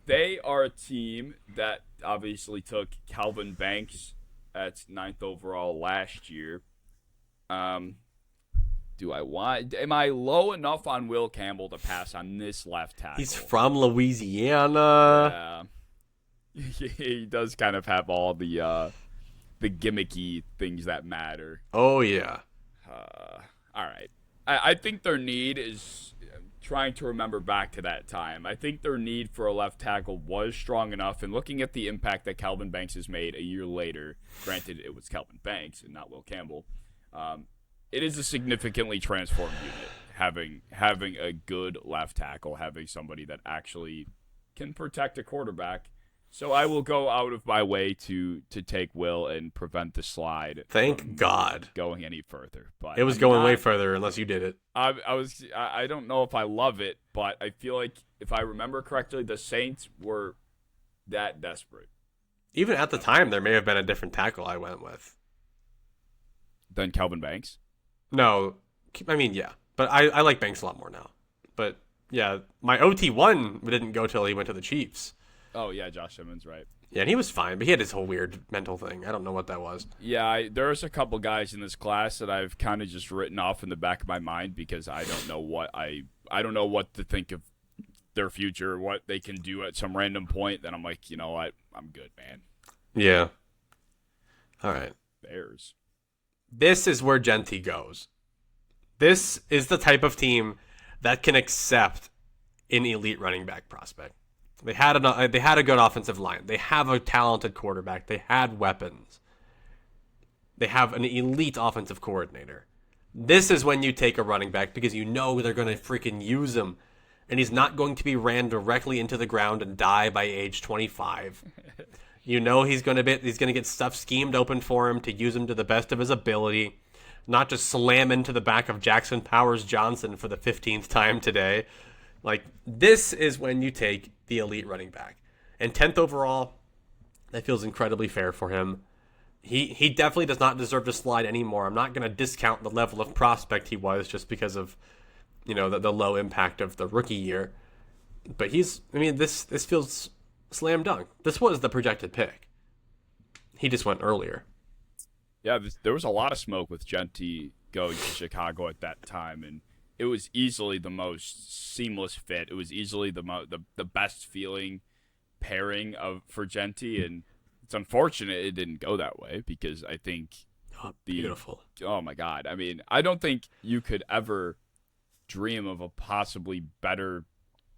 they are a team that obviously took Calvin Banks at 9th overall last year. Am I low enough on Will Campbell to pass on this left tackle? He's from Louisiana. Yeah. He does kind of have all the gimmicky things that matter. Oh, yeah. All right. I think their need is trying to remember back to that time. I think their need for a left tackle was strong enough, and looking at the impact that Calvin Banks has made a year later, granted it was Calvin Banks and not Will Campbell, it is a significantly transformed unit. Having a good left tackle, having somebody that actually can protect a quarterback. So I will go out of my way to take Will and prevent the slide. Thank God. Going any further, but it was going way further unless you did it. I don't know if I love it, but I feel like if I remember correctly, the Saints were that desperate. Even at the time, there may have been a different tackle I went with. Than Calvin Banks? No, I mean, yeah, but I like Banks a lot more now. But yeah, my OT1 didn't go till he went to the Chiefs. Oh, yeah, Josh Simmons, right. Yeah, and he was fine, but he had his whole weird mental thing. I don't know what that was. Yeah, there's a couple guys in this class that I've kind of just written off in the back of my mind because I don't know what I don't know what to think of their future, what they can do at some random point. Then I'm like, you know what? I'm good, man. Yeah. All right. Bears. This is where Genty goes. This is the type of team that can accept an elite running back prospect. They had a good offensive line. They have a talented quarterback. They had weapons. They have an elite offensive coordinator. This is when you take a running back because you know they're going to freaking use him, and he's not going to be ran directly into the ground and die by age 25. You know he's going to get stuff schemed open for him to use him to the best of his ability, not just slam into the back of Jackson Powers Johnson for the 15th time today. Like, this is when you take the elite running back. And 10th overall, that feels incredibly fair for him. He definitely does not deserve to slide anymore. I'm not going to discount the level of prospect he was just because of, you know, the low impact of the rookie year. But this feels slam dunk. This was the projected pick. He just went earlier. Yeah, there was a lot of smoke with Genty going to Chicago at that time, and it was easily the most seamless fit. It was easily the best feeling pairing for Genty, and it's unfortunate it didn't go that way because I think beautiful. Oh my God! I mean, I don't think you could ever dream of a possibly better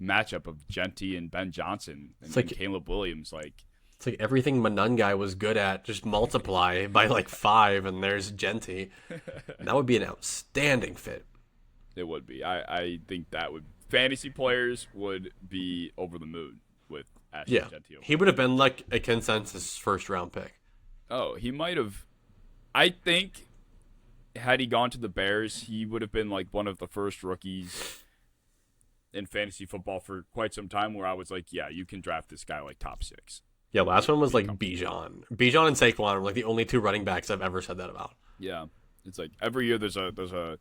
matchup of Genty and Ben Johnson and Caleb Williams. It's like everything Manungai was good at, just multiply by like 5, and there's Genty. That would be an outstanding fit. It would be. I think that would fantasy players would be over the moon with Ashton Genty. He would have been like a consensus first round pick. Oh, he might have. I think had he gone to the Bears, he would have been like one of the first rookies in fantasy football for quite some time where I was like, yeah, you can draft this guy like top 6. Yeah, last one was like Bijan. Bijan and Saquon are like the only 2 running backs I've ever said that about. Yeah. It's like every year there's a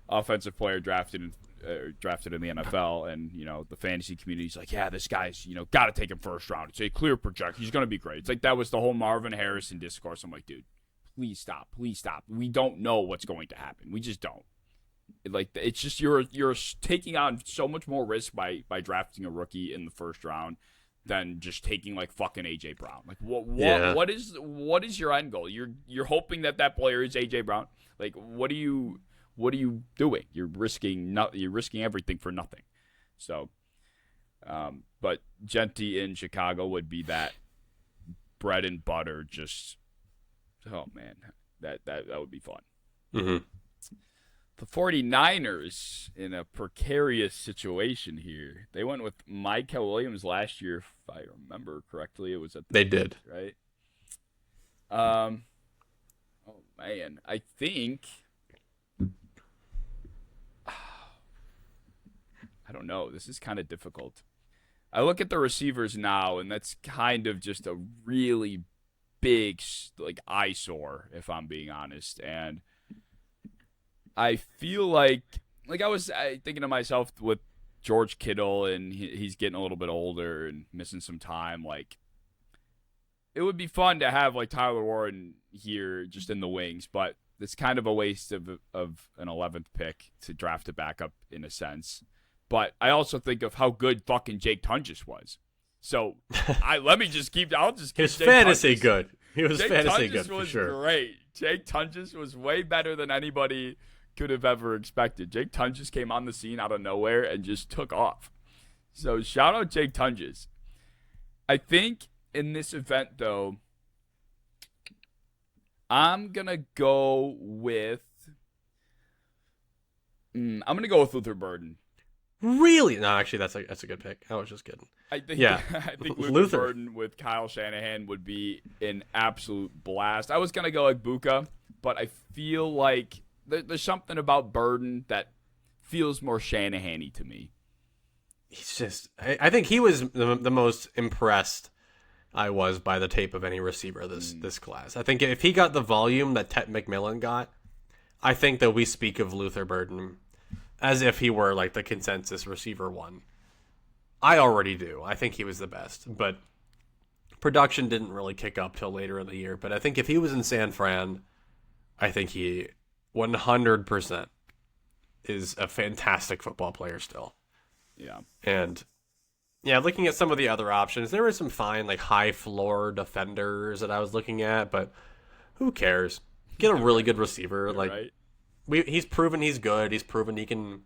offensive player drafted in the NFL, and you know the fantasy community's like, yeah, this guy's got to take him first round. It's a clear project. He's going to be great. It's like that was the whole Marvin Harrison discourse. I'm like, dude, please stop. We don't know what's going to happen. We just don't. It's just you're taking on so much more risk by drafting a rookie in the first round than just taking like fucking AJ Brown. Like what is your end goal? You're hoping that player is AJ Brown. Like what are you doing? You're risking everything for nothing. So, but Genty in Chicago would be that bread and butter. Just, oh man, that would be fun. Mm-hmm. The 49ers in a precarious situation here. They went with Micah Williams last year, if I remember correctly. It was at the They did, right? Oh man, I think I don't know. This is kind of difficult. I look at the receivers now, and that's kind of just a really big like eyesore, if I'm being honest. And I feel like I was thinking to myself with George Kittle, and he's getting a little bit older and missing some time. Like, it would be fun to have like Tyler Warren here just in the wings, but it's kind of a waste of an 11th pick to draft a backup in a sense. But I also think of how good fucking Jake Tunges was. So I'll just keep his Jake fantasy Tunges. good. He was Jake fantasy Tunges good for was sure. Great. Jake Tunges was way better than anybody could have ever expected. Jake Tunges came on the scene out of nowhere and just took off. So shout out Jake Tunges. I think in this event though, I'm gonna go with Luther Burden. Really? No, actually, that's a good pick. I was just kidding. I think Luther Luther Burden with Kyle Shanahan would be an absolute blast. I was gonna go like Buka, but I feel like there's something about Burden that feels more Shanahan-y to me. He's just. I think he was the most impressed I was by the tape of any receiver this class. I think if he got the volume that Tet McMillan got, I think that we speak of Luther Burden as if he were like the consensus receiver one. I already do. I think he was the best, but production didn't really kick up till later in the year. But I think if he was in San Fran, I think he 100% is a fantastic football player still. Yeah. And yeah, looking at some of the other options, there were some fine like high floor defenders that I was looking at, but who cares? Get a really good receiver. You're like right. He's proven he's good. He's proven he can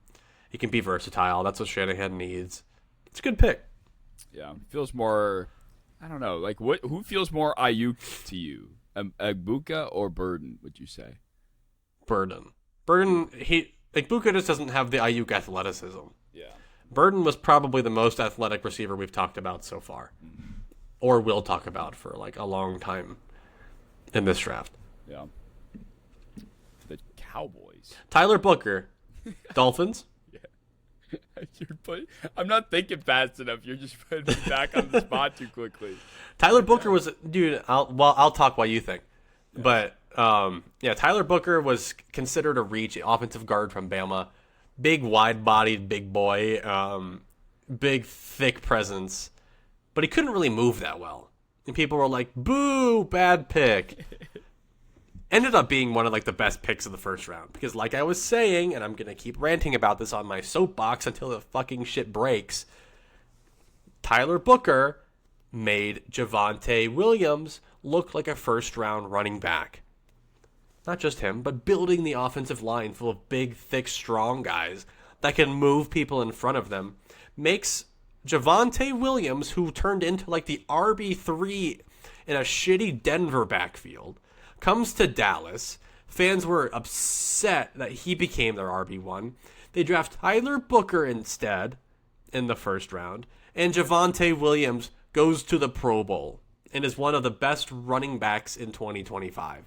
be versatile. That's what Shanahan needs. It's a good pick. Yeah, feels more. I don't know. Like who feels more Ayuk to you, Buka or Burden? Would you say? Burden. Buka just doesn't have the Ayuk athleticism. Yeah. Burden was probably the most athletic receiver we've talked about so far, or will talk about for like a long time in this draft. Yeah. The Cowboys. Tyler Booker, Dolphins. I'm not thinking fast enough. You're just putting me back on the spot too quickly. Tyler Booker was, dude. I'll talk while you think, but Tyler Booker was considered a reach, offensive guard from Bama. Big, wide-bodied, big boy, big, thick presence, but he couldn't really move that well. And people were like, "Boo, bad pick." Ended up being one of like the best picks of the first round because, like I was saying, and I'm gonna keep ranting about this on my soapbox until the fucking shit breaks. Tyler Booker made Javonte Williams look like a first-round running back. Not just him, but building the offensive line full of big, thick, strong guys that can move people in front of them makes Javonte Williams, who turned into like the RB3 in a shitty Denver backfield, comes to Dallas. Fans were upset that he became their RB1. They draft Tyler Booker instead in the first round, and Javonte Williams goes to the Pro Bowl and is one of the best running backs in 2025.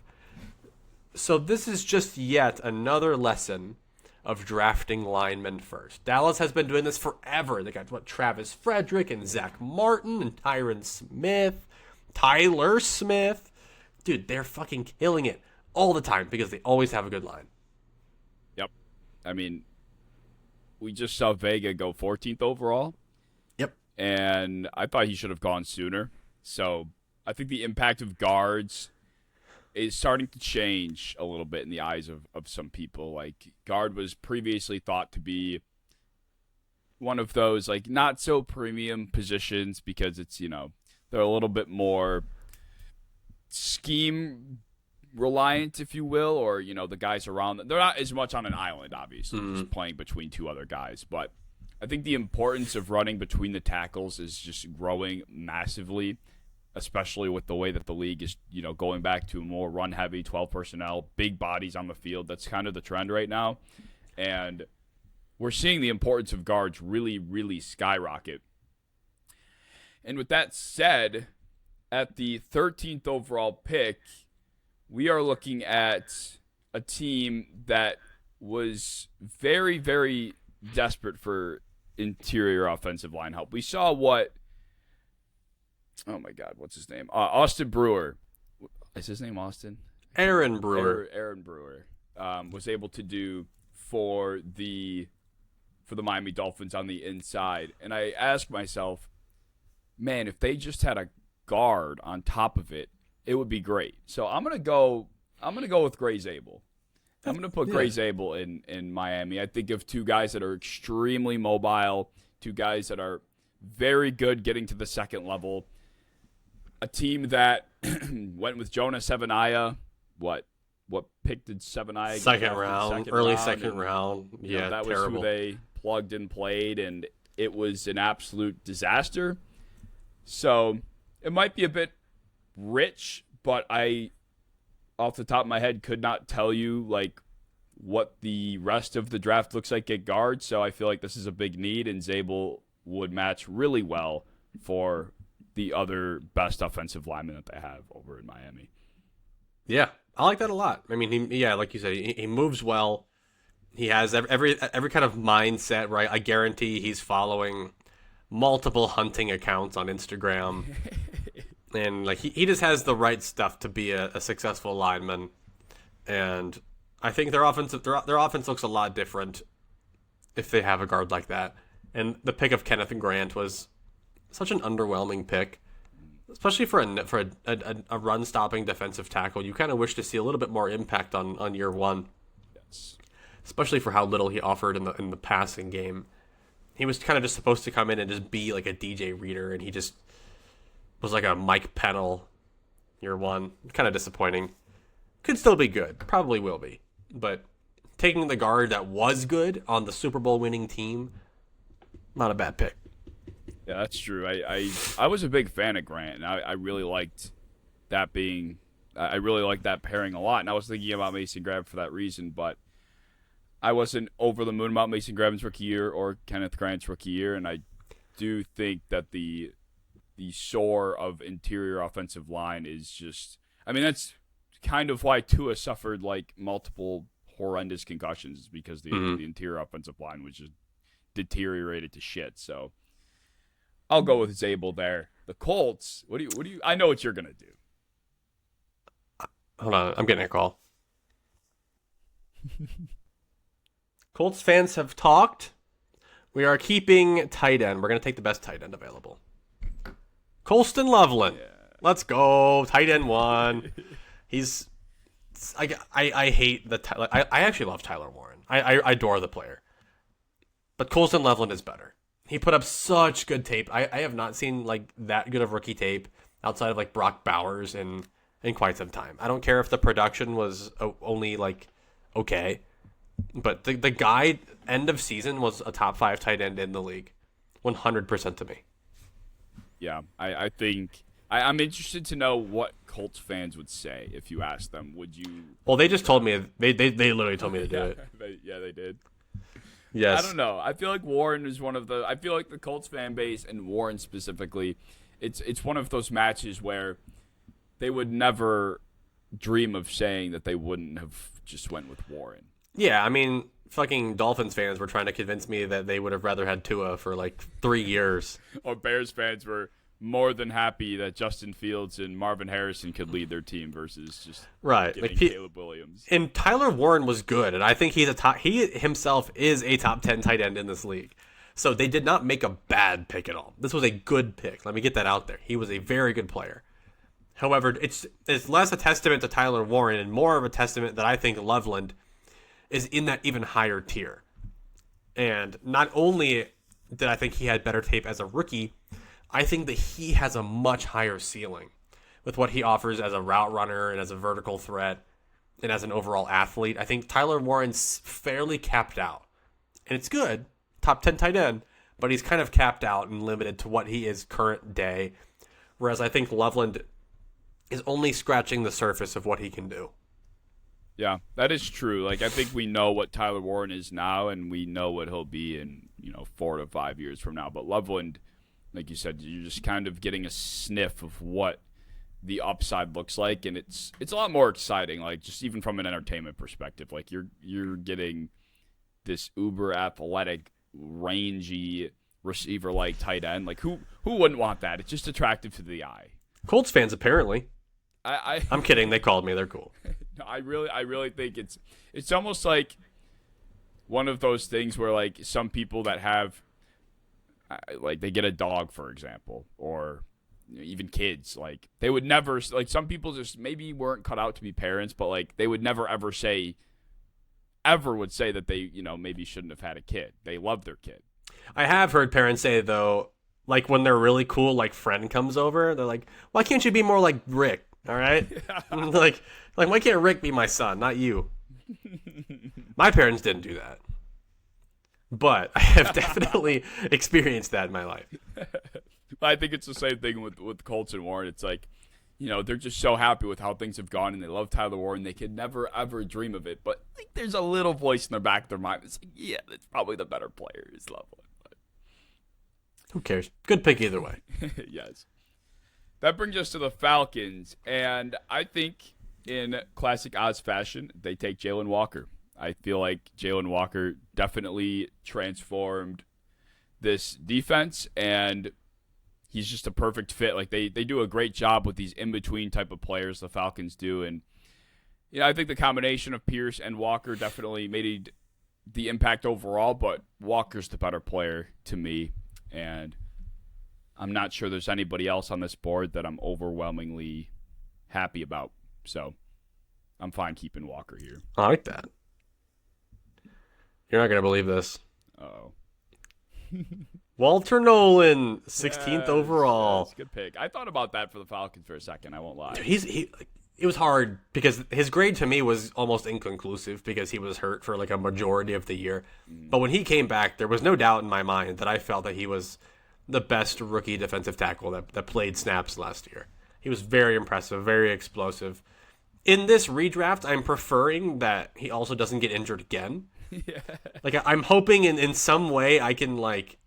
So this is just yet another lesson of drafting linemen first. Dallas has been doing this forever. They got Travis Frederick and Zach Martin and Tyron Smith, Tyler Smith. Dude, they're fucking killing it all the time because they always have a good line. Yep. I mean, we just saw Vega go 14th overall. Yep. And I thought he should have gone sooner. So I think the impact of guards is starting to change a little bit in the eyes of some people. Like, guard was previously thought to be one of those, like, not so premium positions because it's, they're a little bit more scheme reliant, if you will, or, the guys around them. They're not as much on an island, obviously, just playing between two other guys. But I think the importance of running between the tackles is just growing massively, especially with the way that the league is, going back to more run-heavy, 12 personnel, big bodies on the field. That's kind of the trend right now. And we're seeing the importance of guards really, really skyrocket. And with that said, at the 13th overall pick, we are looking at a team that was very, very desperate for interior offensive line help. We saw what, oh my God, what's his name? Austin Brewer. Is his name Austin? Aaron Brewer. Aaron Brewer was able to do for the Miami Dolphins on the inside. And I asked myself, man, if they just had a guard on top of it, it would be great. So I'm gonna go with Gray Zabel. I'm gonna put Gray Zabel in Miami. I think of two guys that are extremely mobile, two guys that are very good getting to the second level. A team that went with Jonah Sevenaya. What pick did Sevenaya get? Second round. Yeah, that terrible. was who they plugged and played, and it was an absolute disaster. So it might be a bit rich, but I, off the top of my head, could not tell you what the rest of the draft looks like at guard. So I feel like this is a big need, and Zabel would match really well for the other best offensive lineman that they have over in Miami. Yeah, I like that a lot. I mean, like you said, he moves well. He has every kind of mindset, right? I guarantee he's following multiple hunting accounts on Instagram. And he just has the right stuff to be a successful lineman. And I think their offense looks a lot different if they have a guard like that. And the pick of Kenneth Grant was such an underwhelming pick, especially for a run-stopping defensive tackle. You kind of wish to see a little bit more impact on year one. Yes. Especially for how little he offered in the passing game. He was kind of just supposed to come in and just be like a DJ Reader, and he just was like a Mike Pennell year one. Kind of disappointing. Could still be good. Probably will be. But taking the guard that was good on the Super Bowl winning team, not a bad pick. Yeah, that's true. I was a big fan of Grant, and I really liked that I really liked that pairing a lot, and I was thinking about Mason Graham for that reason, but I wasn't over the moon about Mason Graham's rookie year or Kenneth Grant's rookie year, and I do think that the soar of interior offensive line is just, I mean, that's kind of why Tua suffered multiple horrendous concussions, because the interior offensive line was just deteriorated to shit. So I'll go with Zabel there. The Colts, what do you I know what you're gonna do. Hold on, I'm getting a call. Colts fans have talked. We are keeping tight end. We're going to take the best tight end available. Colston Loveland. Yeah. Let's go. Tight end one. He's... I hate the... I actually love Tyler Warren. I adore the player. But Colston Loveland is better. He put up such good tape. I have not seen that good of rookie tape outside of Brock Bowers in quite some time. I don't care if the production was only okay. But the guy, end of season, was a top 5 tight end in the league. 100% to me. Yeah, I think... I'm interested to know what Colts fans would say if you asked them. Would you... Well, they just told me... They literally told me to do it. They did. Yes. I don't know. I feel like Warren is one of the... I feel like the Colts fan base, and Warren specifically, it's one of those matches where they would never dream of saying that they wouldn't have just went with Warren. Yeah, I mean, fucking Dolphins fans were trying to convince me that they would have rather had Tua for 3 years. Or Bears fans were more than happy that Justin Fields and Marvin Harrison could lead their team versus just getting Caleb Williams. And Tyler Warren was good, and I think he himself is a top 10 tight end in this league. So they did not make a bad pick at all. This was a good pick. Let me get that out there. He was a very good player. However, it's less a testament to Tyler Warren and more of a testament that I think Loveland is in that even higher tier. And not only did I think he had better tape as a rookie, I think that he has a much higher ceiling with what he offers as a route runner and as a vertical threat and as an overall athlete. I think Tyler Warren's fairly capped out. And it's good, top 10 tight end, but he's kind of capped out and limited to what he is current day whereas I think Loveland is only scratching the surface of what he can do. Yeah, that is true. Like, I think we know what Tyler Warren is now, and we know what he'll be in 4 to 5 years from now. But Loveland, like you said, you're just kind of getting a sniff of what the upside looks like, and it's a lot more exciting. Like, just even from an entertainment perspective, like you're getting this uber athletic, rangy receiver like tight end. Like, who wouldn't want that? It's just attractive to the eye. Colts fans apparently. I'm kidding. They called me. They're cool. No, I really think it's almost like one of those things where, like, some people that have, like, they get a dog, for example, or even kids, like, they would never, like, some people just maybe weren't cut out to be parents, but, like, they would never ever say that they maybe shouldn't have had a kid. They love their kid. I have heard parents say, though, like, when their really cool, like, friend comes over, they're like, why can't you be more like Rick? All right? like, why can't Rick be my son, not you? My parents didn't do that. But I have definitely experienced that in my life. I think it's the same thing with Colts and Warren. It's like, they're just so happy with how things have gone, and they love Tyler Warren. They could never, ever dream of it. But, like, there's a little voice in the back of their mind that's like, yeah, that's probably the better player is Loveland. But who cares? Good pick either way. Yes. That brings us to the Falcons, and I think in classic Oz fashion, they take Jalen Walker. I feel like Jalen Walker definitely transformed this defense, and he's just a perfect fit. Like, they do a great job with these in-between type of players, the Falcons do, and I think the combination of Pierce and Walker definitely made the impact overall, but Walker's the better player to me, and I'm not sure there's anybody else on this board that I'm overwhelmingly happy about. So I'm fine keeping Walker here. I like that. You're not going to believe this. Uh-oh. Walter Nolan, 16th overall. Yes, good pick. I thought about that for the Falcons for a second. I won't lie. Dude, it was hard because his grade to me was almost inconclusive because he was hurt for like a majority of the year. But when he came back, there was no doubt in my mind that I felt that he was the best rookie defensive tackle that played snaps last year. He was very impressive, very explosive. In this redraft, I'm preferring that he also doesn't get injured again. Yeah. Like, I'm hoping in some way I can, like,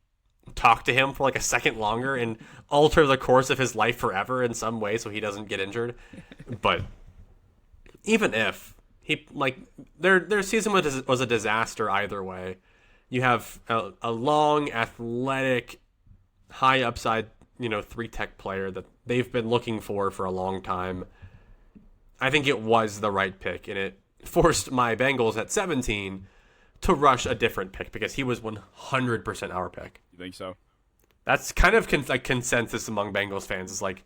talk to him for, like, a second longer and alter the course of his life forever in some way so he doesn't get injured. But even if he, like, their season was a disaster either way. You have a long, athletic, high upside, 3-tech player that they've been looking for a long time. I think it was the right pick, and it forced my Bengals at 17 to rush a different pick because he was 100% our pick. You think so? That's kind of like consensus among Bengals fans. It's like,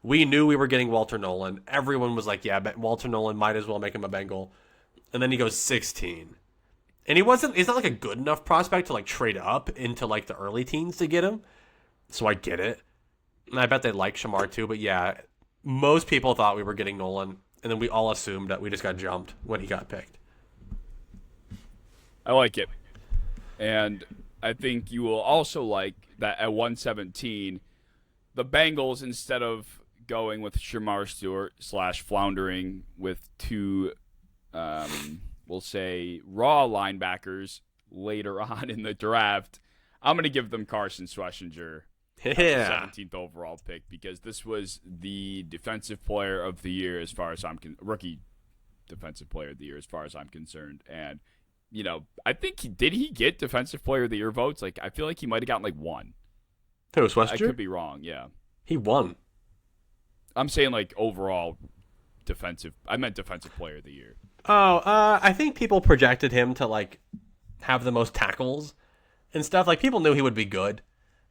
we knew we were getting Walter Nolan. Everyone was like, yeah, but Walter Nolan might as well make him a Bengal. And then he goes 16. And he's not like a good enough prospect to like trade up into like the early teens to get him. So I get it. And I bet they like Shamar too. But yeah, most people thought we were getting Nolan. And then we all assumed that we just got jumped when he got picked. I like it. And I think you will also like that at 117, the Bengals, instead of going with Shamar Stewart / floundering with two, we'll say, raw linebackers later on in the draft, I'm going to give them Carson Schlesinger. Yeah. 17th overall pick, because this was the defensive player of the year as far as rookie defensive player of the year as far as I'm concerned. And, I think did he get defensive player of the year votes? Like, I feel like he might have gotten like one. Who, Schlesinger? I could be wrong, yeah. He won. I'm saying like overall defensive. I meant defensive player of the year. Oh, I think people projected him to like have the most tackles and stuff. Like, people knew he would be good,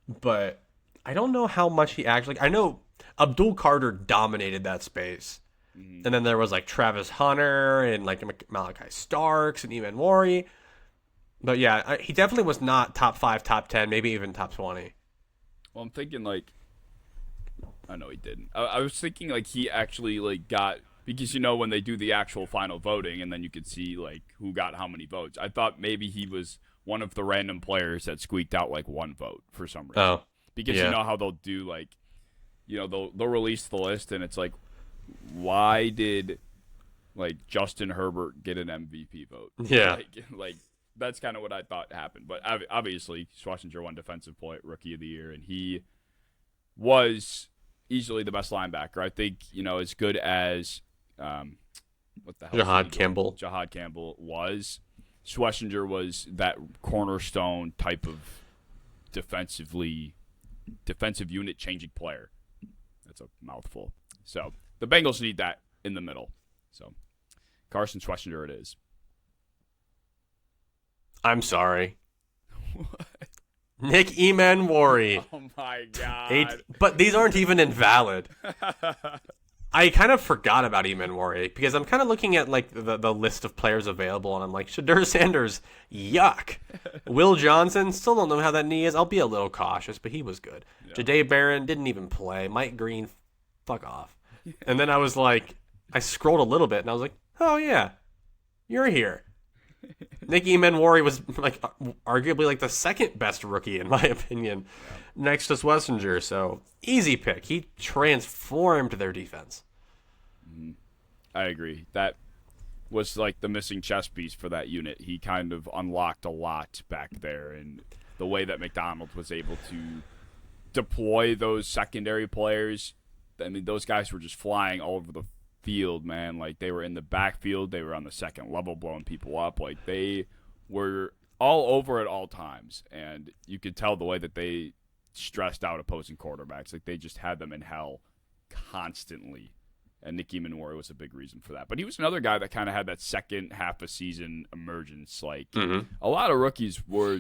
but I don't know how much he actually. I know Abdul Carter dominated that space, and then there was like Travis Hunter and like Malachi Starks and Evan Wari. But yeah, he definitely was not top 5, top 10, maybe even top 20. Well, I'm thinking like, I know he didn't. I was thinking like he actually like got, because when they do the actual final voting and then you could see like who got how many votes. I thought maybe he was one of the random players that squeaked out like one vote for some reason. Oh. Because yeah. you know how they'll do like they'll release the list, and it's like, why did like Justin Herbert get an MVP vote? Yeah. Like that's kind of what I thought happened. But obviously, Schlesinger won Defensive Rookie of the Year, and he was easily the best linebacker. I think, as good as what the hell? Jahad Campbell was. Schlesinger was that cornerstone type of defensive unit changing player. That's a mouthful. So the Bengals need that in the middle. So Carson Schlesinger it is. I'm sorry. What? Nick Emanwari. Oh my God. But these aren't even invalid. I kind of forgot about Emanwari because I'm kind of looking at like the list of players available, and I'm like, Shadur Sanders, yuck. Will Johnson, still don't know how that knee is. I'll be a little cautious, but he was good. Yeah. Jahdae Barron didn't even play. Mike Green, fuck off. And then I was like, I scrolled a little bit, and I was like, oh yeah, you're here. Nick Emanwari was like arguably like the second best rookie in my opinion, next to Schlesinger. So easy pick. He transformed their defense. I agree. That was like the missing chess piece for that unit. He kind of unlocked a lot back there, and the way that McDonald was able to deploy those secondary players. I mean, those guys were just flying all over the field, man. Like, they were in the backfield, they were on the second level blowing people up. Like, they were all over at all times, and you could tell the way that they stressed out opposing quarterbacks. Like, they just had them in hell constantly, and Nick Emanwari was a big reason for that. But he was another guy that kind of had that second half of season emergence. Like, a lot of rookies were,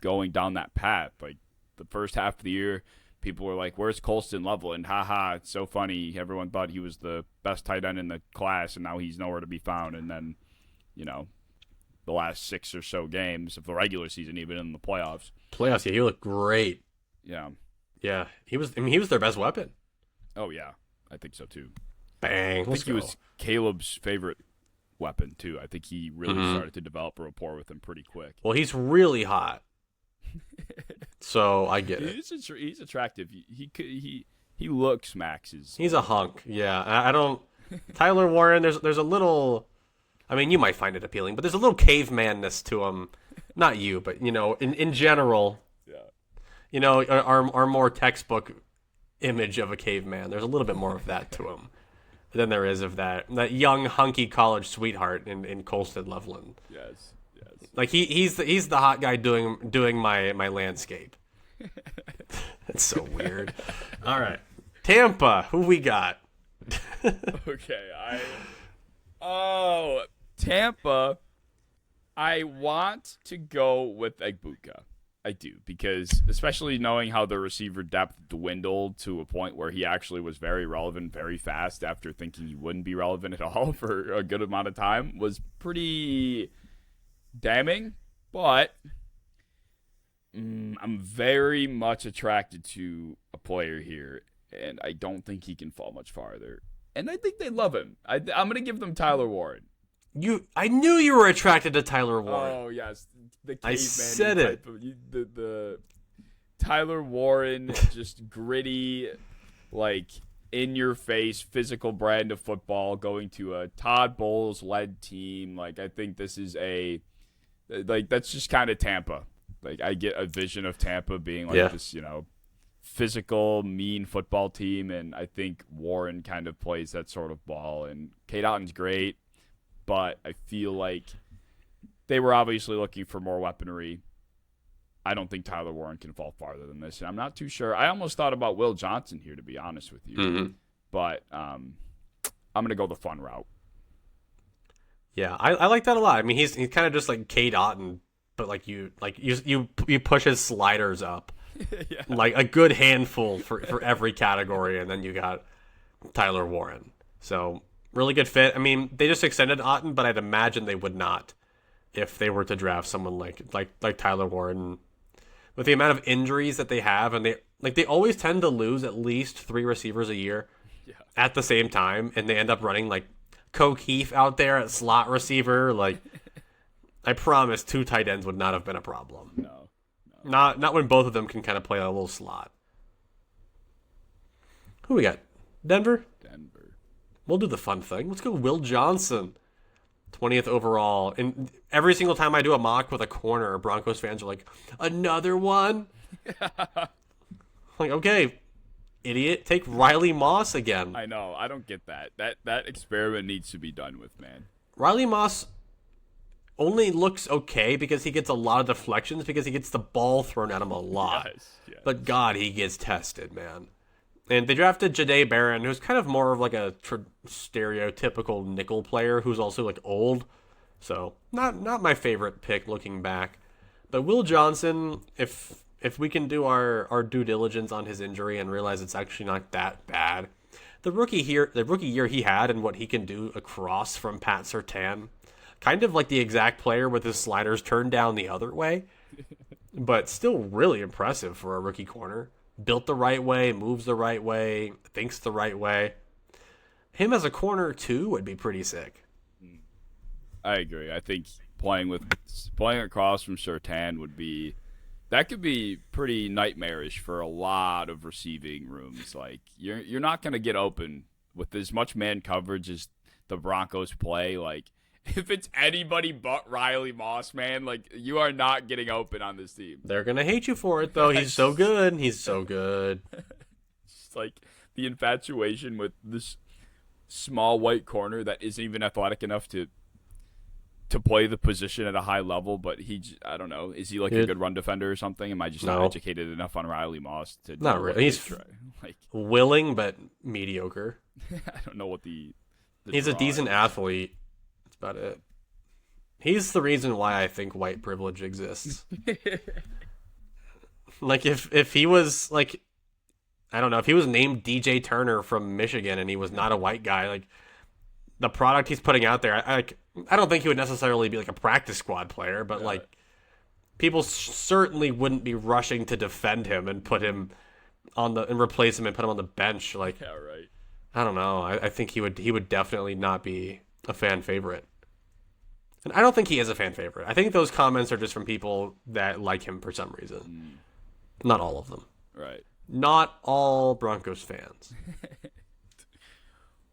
going down that path. Like, the first half of the year, people were like, where's Colston Level? And haha, it's so funny. Everyone thought he was the best tight end in the class, and now he's nowhere to be found. And then, the last 6 or so games of the regular season, even in the playoffs. Yeah, he looked great. Yeah. Yeah, he was their best weapon. Oh, yeah. I think so, too. Bang. I think he was Caleb's favorite weapon, too. I think he really started to develop a rapport with him pretty quick. Well, he's really hot. So I get it. He's attractive. He looks Max's. He's a hunk. Yeah, I don't. Tyler Warren. There's a little. I mean, you might find it appealing, but there's a little cavemanness to him. Not you, but in general. Yeah. Our more textbook image of a caveman. There's a little bit more of that to him than there is of that young hunky college sweetheart in Colston Loveland. Yes. Like he's the hot guy doing my landscape. That's so weird. All right, Tampa. Who we got? Okay, Tampa. I want to go with Egbuka. I do, because especially knowing how the receiver depth dwindled to a point where he actually was very relevant very fast after thinking he wouldn't be relevant at all for a good amount of time was pretty damning. But I'm very much attracted to a player here, and I don't think he can fall much farther. And I think they love him. I'm going to give them Tyler Warren. I knew you were attracted to Tyler Warren. Oh, yes. The I said it. The Tyler Warren, just gritty, like, in-your-face, physical brand of football, going to a Todd Bowles-led team. Like, I think this is that's just kind of Tampa. Like, I get a vision of Tampa being like this, physical, mean football team, and I think Warren kind of plays that sort of ball. And Cade Otton's great, but I feel like they were obviously looking for more weaponry. I don't think Tyler Warren can fall farther than this, and I'm not too sure. I almost thought about Will Johnson here, to be honest with you, but I'm going to go the fun route. Yeah, I like that a lot. I mean, he's kind of just like Cade Otton, but you push his sliders up, yeah. Like a good handful for every category, and then you got Tyler Warren. So really good fit. I mean, they just extended Otton, but I'd imagine they would not if they were to draft someone like Tyler Warren. With the amount of injuries that they have, and they always tend to lose at least 3 receivers a year at the same time, and they end up running like O'Keefe out there at slot receiver. Like, I promise 2 tight ends would not have been a problem. No. Not when both of them can kind of play a little slot. Who we got? Denver? Denver. We'll do the fun thing. Let's go Will Johnson. 20th overall. And every single time I do a mock with a corner, Broncos fans are like, another one? Like, okay, idiot, take Riley Moss again. I know. I don't get that. That experiment needs to be done with, man. Riley Moss only looks okay because he gets a lot of deflections because he gets the ball thrown at him a lot. Yes. But God, he gets tested, man. And they drafted Jahdae Barron, who's kind of more of like a stereotypical nickel player who's also like old. So not my favorite pick looking back. But Will Johnson, if we can do our due diligence on his injury and realize it's actually not that bad, the rookie year he had and what he can do across from Pat Surtain, kind of like the exact player with his sliders turned down the other way, but still really impressive for a rookie corner. Built the right way, moves the right way, thinks the right way. Him as a corner too would be pretty sick. I agree. I think playing across from Surtain could be pretty nightmarish for a lot of receiving rooms. Like you're not going to get open with as much man coverage as the Broncos play. Like if it's anybody but Riley Moss, man, like you are not getting open on this team. They're going to hate you for it though. He's so good. He's so good. It's like the infatuation with this small white corner that isn't even athletic enough to play the position at a high level, but I don't know. Is he like a good run defender or something? Am I just not educated enough on Riley Moss to not really? He's like willing but mediocre. I don't know what he's a decent athlete. That's about it. He's the reason why I think white privilege exists. Like if he was like, I don't know, if he was named DJ Turner from Michigan and he was not a white guy, like the product he's putting out there, I don't think he would necessarily be like a practice squad player, but like people certainly wouldn't be rushing to defend him and put him and replace him and put him on the bench. Like, yeah, right. I don't know. I think he would definitely not be a fan favorite. And I don't think he is a fan favorite. I think those comments are just from people that like him for some reason. Not all of them. Right. Not all Broncos fans.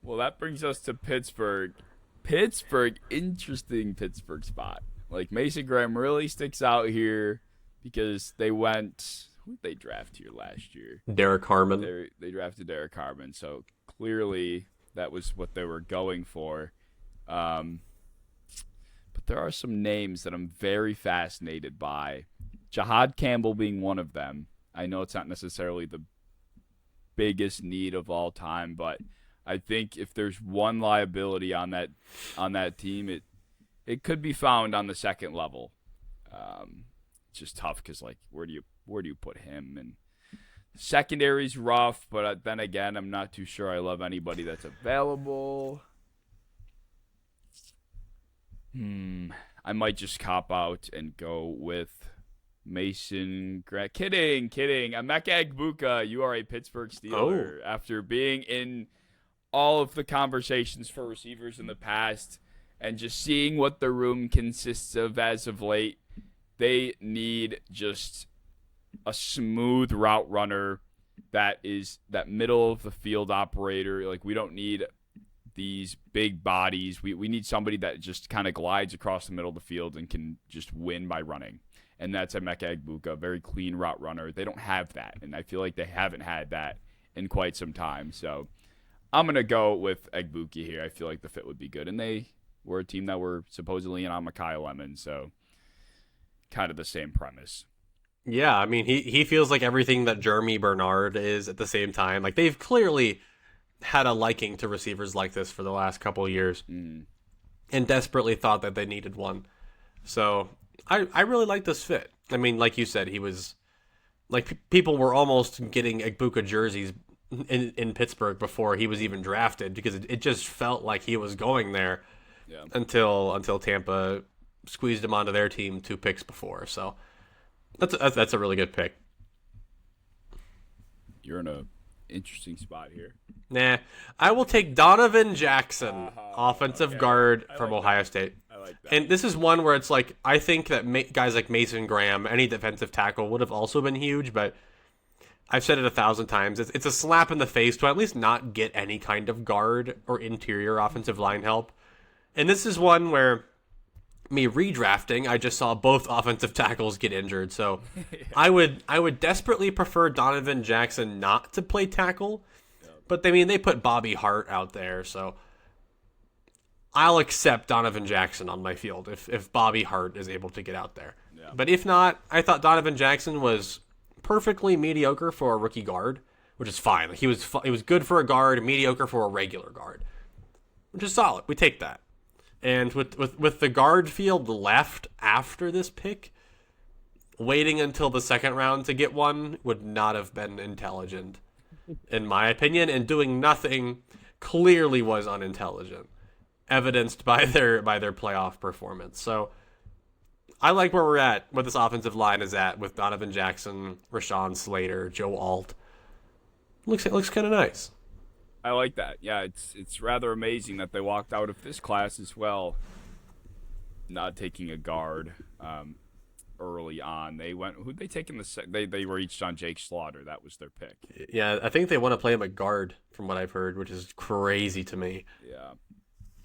Well, that brings us to Pittsburgh. Interesting Pittsburgh spot. Like Mason Graham really sticks out here because they went. Who did they draft here last year? Derek Harmon. They drafted Derek Harmon, so clearly that was what they were going for. But there are some names that I'm very fascinated by. Jahad Campbell being one of them. I know it's not necessarily the biggest need of all time, but I think if there's one liability on that team, it could be found on the second level. It's just tough because like where do you put him? And secondary's rough, but then again, I'm not too sure I love anybody that's available. I might just cop out and go with Mason Grant. Kidding. Emeka Egbuka, you are a Pittsburgh Steeler after being in all of the conversations for receivers in the past and just seeing what the room consists of as of late. They need just a smooth route runner that is that middle of the field operator. Like we don't need these big bodies. We need somebody that just kind of glides across the middle of the field and can just win by running. And that's Emeka Egbuka, a very clean route runner. They don't have that, and I feel like they haven't had that in quite some time. So I'm going to go with Egbuka here. I feel like the fit would be good. And they were a team that were supposedly in on Mekhi Lemon, so kind of the same premise. Yeah, I mean, he feels like everything that Jeremy Bernard is at the same time. Like, they've clearly had a liking to receivers like this for the last couple of years and desperately thought that they needed one. So I really like this fit. I mean, like you said, he was like people were almost getting Egbuka jerseys in Pittsburgh before he was even drafted because it just felt like he was going there until Tampa squeezed him onto their team 2 picks before. So that's a really good pick. You're in a interesting spot here. Nah, I will take Donovan Jackson, offensive guard from Ohio State. I like that. And this is one where it's like, I think that guys like Mason Graham, any defensive tackle would have also been huge, but I've said it 1,000 times. It's a slap in the face to at least not get any kind of guard or interior offensive line help. And this is one where me redrafting, I just saw both offensive tackles get injured. So I would desperately prefer Donovan Jackson not to play tackle. But they put Bobby Hart out there, so I'll accept Donovan Jackson on my field if Bobby Hart is able to get out there. Yeah. But if not, I thought Donovan Jackson was perfectly mediocre for a rookie guard, which is fine. He was good for a guard, mediocre for a regular guard, which is solid. We take that. And with the guard field left after this pick, waiting until the second round to get one would not have been intelligent, in my opinion. And doing nothing clearly was unintelligent, evidenced by their playoff performance. So I like where we're at, where this offensive line is at with Donovan Jackson, Rashawn Slater, Joe Alt. It looks kind of nice. I like that. Yeah, it's rather amazing that they walked out of this class as well, not taking a guard early on. They went. Who'd they take in the they reached on Jake Slaughter. That was their pick. Yeah, I think they want to play him at guard, from what I've heard, which is crazy to me. Yeah.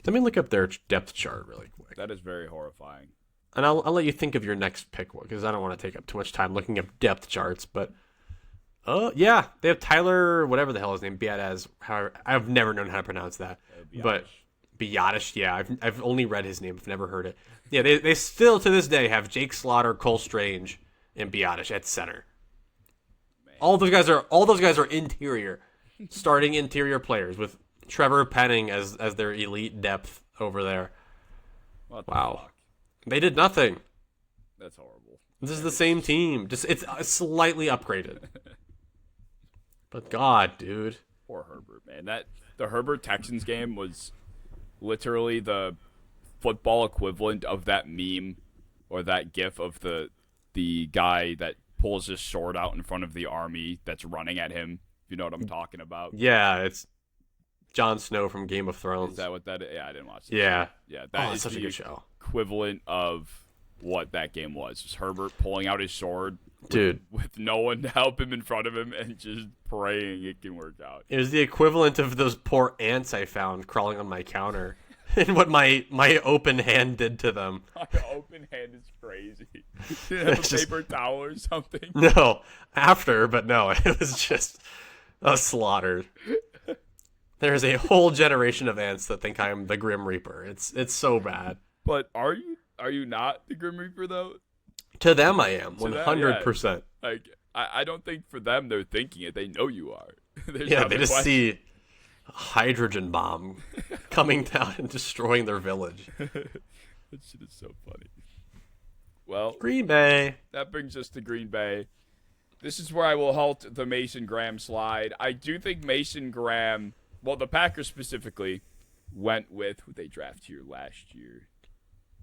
Let me look up their depth chart really quick. That is very horrifying. And I'll let you think of your next pick, because I don't want to take up too much time looking up depth charts. But yeah, they have Tyler, whatever the hell his name, Biadasz. I've never known how to pronounce that. But Biadasz, yeah, I've only read his name. I've never heard it. Yeah, they still to this day have Jake Slaughter, Cole Strange, and Biadasz at center. Man. All those guys are interior, starting interior players with Trevor Penning as their elite depth over there. Wow. Fuck? They did nothing. That's horrible. This is the same team. Just it's slightly upgraded. But God, dude. Poor Herbert, man. The Herbert Texans game was literally the football equivalent of that meme or that gif of the guy that pulls his sword out in front of the army that's running at him. If you know what I'm talking about. Yeah, it's Jon Snow from Game of Thrones. Is that what that is? Yeah, I didn't watch that. Yeah. Yeah, that is such a good show. Equivalent of what that game was. It was Herbert pulling out his sword, dude, with no one to help him in front of him and just praying it can work out. It was the equivalent of those poor ants I found crawling on my counter and what my open hand did to them. My open hand is crazy. Did you have a paper towel or something? No, after, but no, it was just a slaughter. There's a whole generation of ants that think I'm the Grim Reaper. It's so bad. But are you not the Grim Reaper though? To them, I am 100%. Like I don't think for them they're thinking it. They know you are. Yeah, they just see a hydrogen bomb coming down and destroying their village. That shit is so funny. Well, Green Bay. That brings us to Green Bay. This is where I will halt the Mason Graham slide. I do think Mason Graham, well, the Packers specifically, went with who they drafted here last year.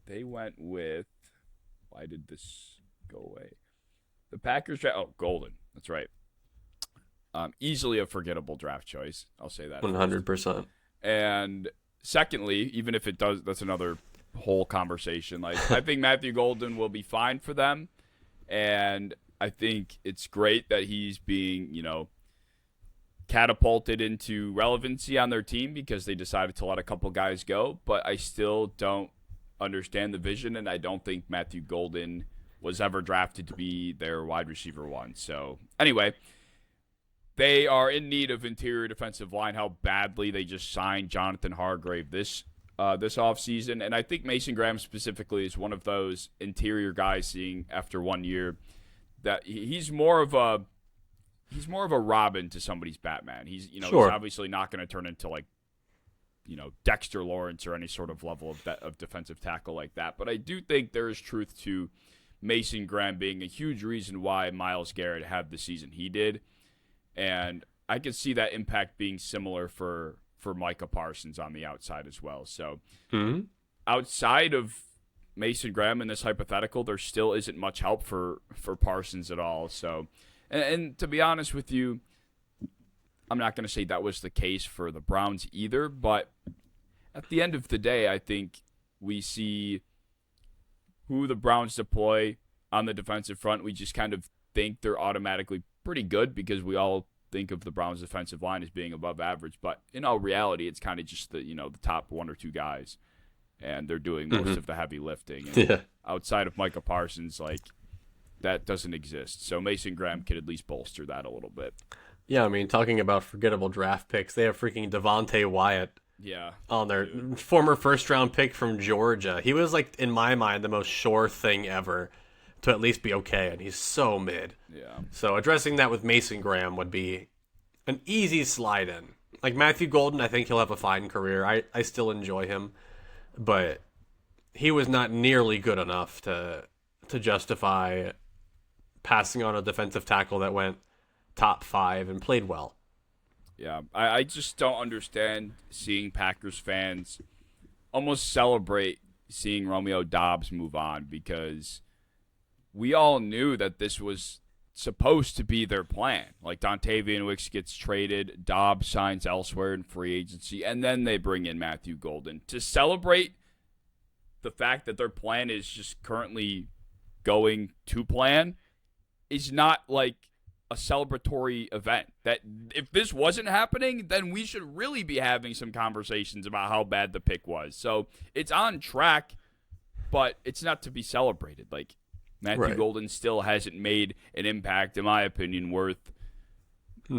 They went with, why did this go away? The Packers Golden. That's right. Easily a forgettable draft choice. I'll say that. 100%. And secondly, even if it does, that's another whole conversation. Like, I think Matthew Golden will be fine for them. And I think it's great that he's being, catapulted into relevancy on their team because they decided to let a couple guys go. But I still don't understand the vision, and I don't think Matthew Golden was ever drafted to be their wide receiver one. So anyway, they are in need of interior defensive line. How badly they just signed Jonathan Hargrave this offseason. And I think Mason Graham specifically is one of those interior guys seeing after 1 year that he's more of a Robin to somebody's Batman. He's sure. He's obviously not going to turn into Dexter Lawrence or any sort of level of defensive tackle like that. But I do think there is truth to Mason Graham being a huge reason why Myles Garrett had the season he did. And I could see that impact being similar for Micah Parsons on the outside as well. So outside of Mason Graham in this hypothetical, there still isn't much help for Parsons at all. So, and to be honest with you, I'm not going to say that was the case for the Browns either, but at the end of the day, I think we see who the Browns deploy on the defensive front. We just kind of think they're automatically pretty good because we all think of the Browns' defensive line as being above average. But in all reality, it's kind of just the top one or two guys, and they're doing most of the heavy lifting. And outside of Micah Parsons, like that doesn't exist. So Mason Graham could at least bolster that a little bit. Yeah, I mean, talking about forgettable draft picks, they have freaking Devontae Wyatt. Yeah. On their former first-round pick from Georgia. He was, like, in my mind, the most sure thing ever to at least be okay, and he's so mid. Yeah. So addressing that with Mason Graham would be an easy slide in. Like, Matthew Golden, I think he'll have a fine career. I still enjoy him, but he was not nearly good enough to justify passing on a defensive tackle that went top 5 and played well. Yeah, I just don't understand seeing Packers fans almost celebrate seeing Romeo Doubs move on, because we all knew that this was supposed to be their plan. Like, Dontavian Wicks gets traded, Doubs signs elsewhere in free agency, and then they bring in Matthew Golden. To celebrate the fact that their plan is just currently going to plan is not like a celebratory event. That if this wasn't happening, then we should really be having some conversations about how bad the pick was. So it's on track, but it's not to be celebrated. Like, Matthew Golden still hasn't made an impact, in my opinion, worth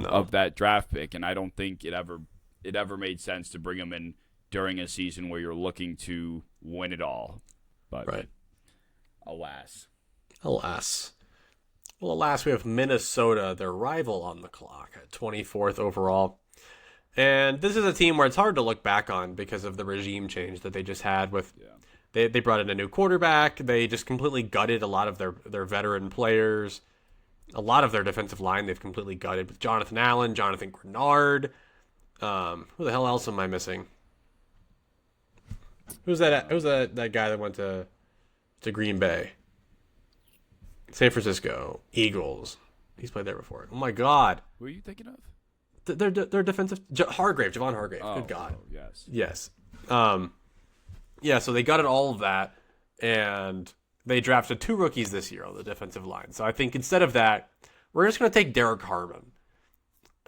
of that draft pick, and I don't think it ever made sense to bring him in during a season where you're looking to win it all. But alas. Well, alas, we have Minnesota, their rival, on the clock at 24th overall. And this is a team where it's hard to look back on because of the regime change that they just had with they brought in a new quarterback. They just completely gutted a lot of their veteran players. A lot of their defensive line they've completely gutted with Jonathan Allen, Jonathan Grenard. Who the hell else am I missing? Who's that guy that went to Green Bay? San Francisco, Eagles. He's played there before. Oh my God. Who are you thinking of? Their defensive Javon Hargrave. Good God. Yes. Yeah. So they gutted all of that, and they drafted 2 rookies this year on the defensive line. So I think instead of that, we're just going to take Derek Harmon,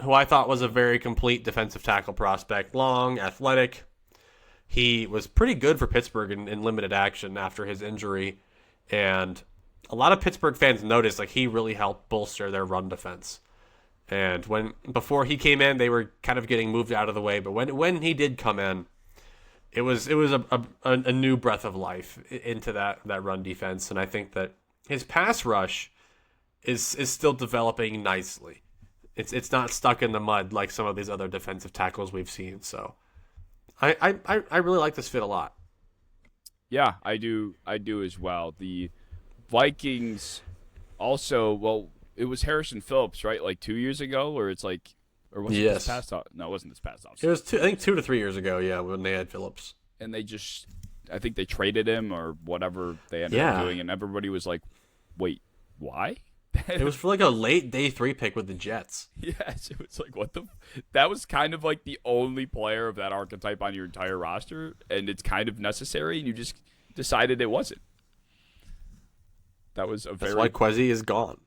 who I thought was a very complete defensive tackle prospect, long, athletic. He was pretty good for Pittsburgh in limited action after his injury, and a lot of Pittsburgh fans noticed like he really helped bolster their run defense. And before he came in, they were kind of getting moved out of the way. But when he did come in, it was a new breath of life into that run defense. And I think that his pass rush is still developing nicely. It's not stuck in the mud like some of these other defensive tackles we've seen. So I really like this fit a lot. Yeah, I do as well. The Vikings also, well, it was Harrison Phillips, right? Like 2 years ago, or it's like, or was it this past off? No, it wasn't this past off. It was I think 2 to 3 years ago, yeah, when they had Phillips. And they just, I think they traded him or whatever they ended up doing, and everybody was like, wait, why? It was for like a late day 3 pick with the Jets. Yes, it was like, what the? That was kind of like the only player of that archetype on your entire roster, and it's kind of necessary, and you just decided it wasn't. That was That's why Kwesi is gone.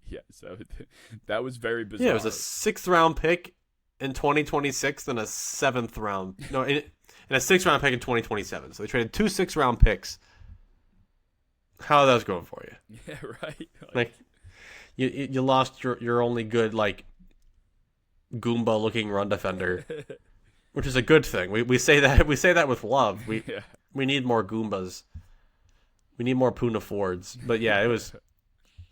Yeah, so that was very bizarre. Yeah, it was a 6th round pick in 2026 and a 7th round. No, and a 6th round pick in 2027. So they traded 2 6th round picks. How that was going for you? Yeah, right. Like you lost your only good like Goomba looking run defender, which is a good thing. We say that with love. We need more Goombas. We need more Puna Fords. But yeah, it was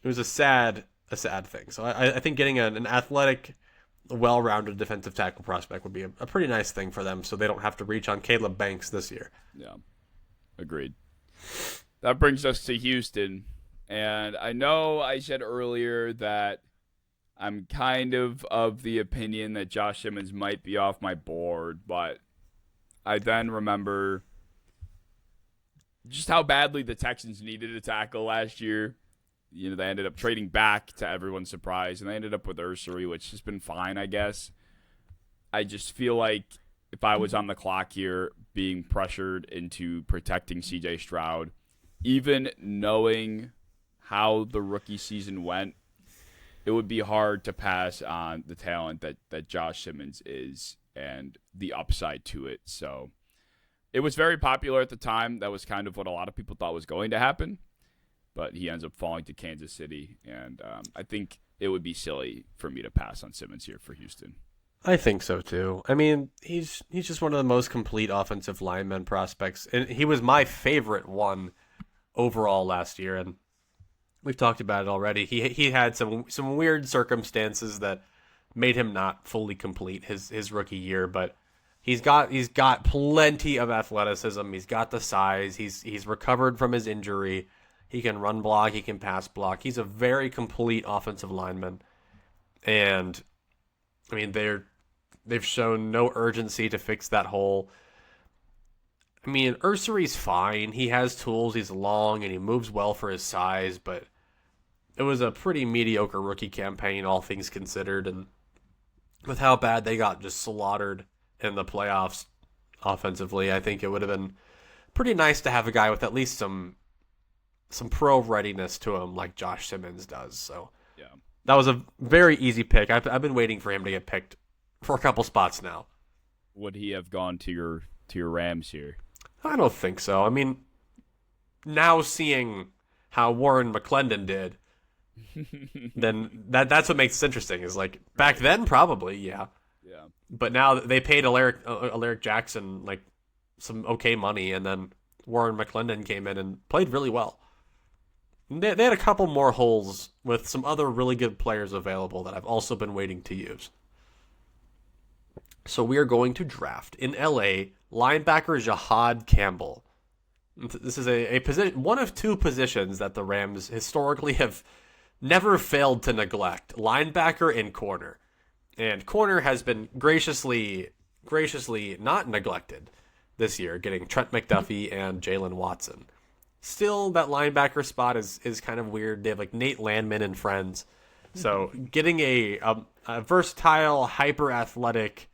a sad thing. So I think getting an athletic, well-rounded defensive tackle prospect would be a pretty nice thing for them, so they don't have to reach on Caleb Banks this year. Yeah, agreed. That brings us to Houston. And I know I said earlier that I'm kind of the opinion that Josh Simmons might be off my board, but I then remember just how badly the Texans needed a tackle last year. You know, they ended up trading back to everyone's surprise, and they ended up with Ursary, which has been fine, I guess. I just feel like if I was on the clock here being pressured into protecting C.J. Stroud, even knowing how the rookie season went, it would be hard to pass on the talent that Josh Simmons is and the upside to it. So it was very popular at the time. That was kind of what a lot of people thought was going to happen. But he ends up falling to Kansas City. And I think it would be silly for me to pass on Simmons here for Houston. I think so too. I mean, he's just one of the most complete offensive lineman prospects. And he was my favorite one overall last year. And we've talked about it already. He had some weird circumstances that made him not fully complete his rookie year, but he's got plenty of athleticism. He's got the size. He's recovered from his injury. He can run block. He can pass block. He's a very complete offensive lineman, and I mean they've shown no urgency to fix that hole. I mean, Ursery's fine. He has tools. He's long and he moves well for his size, but it was a pretty mediocre rookie campaign, all things considered, and with how bad they got just slaughtered in the playoffs offensively, I think it would have been pretty nice to have a guy with at least some pro readiness to him like Josh Simmons does. So yeah, that was a very easy pick. I've been waiting for him to get picked for a couple spots now. Would he have gone to your Rams here? I don't think so. I mean, now seeing how Warren McClendon did, then that's what makes it interesting. Is like back then, probably, yeah. But now they paid Alaric Jackson like some okay money, and then Warren McClendon came in and played really well. They had a couple more holes with some other really good players available that I've also been waiting to use. So we are going to draft in LA linebacker Jahad Campbell. This is a position, one of two positions that the Rams historically have never failed to neglect: linebacker and corner. And corner has been graciously not neglected this year, getting Trent McDuffie and Jalen Watson. Still, that linebacker spot is kind of weird. They have like Nate Landman and friends. So getting a versatile, hyper-athletic,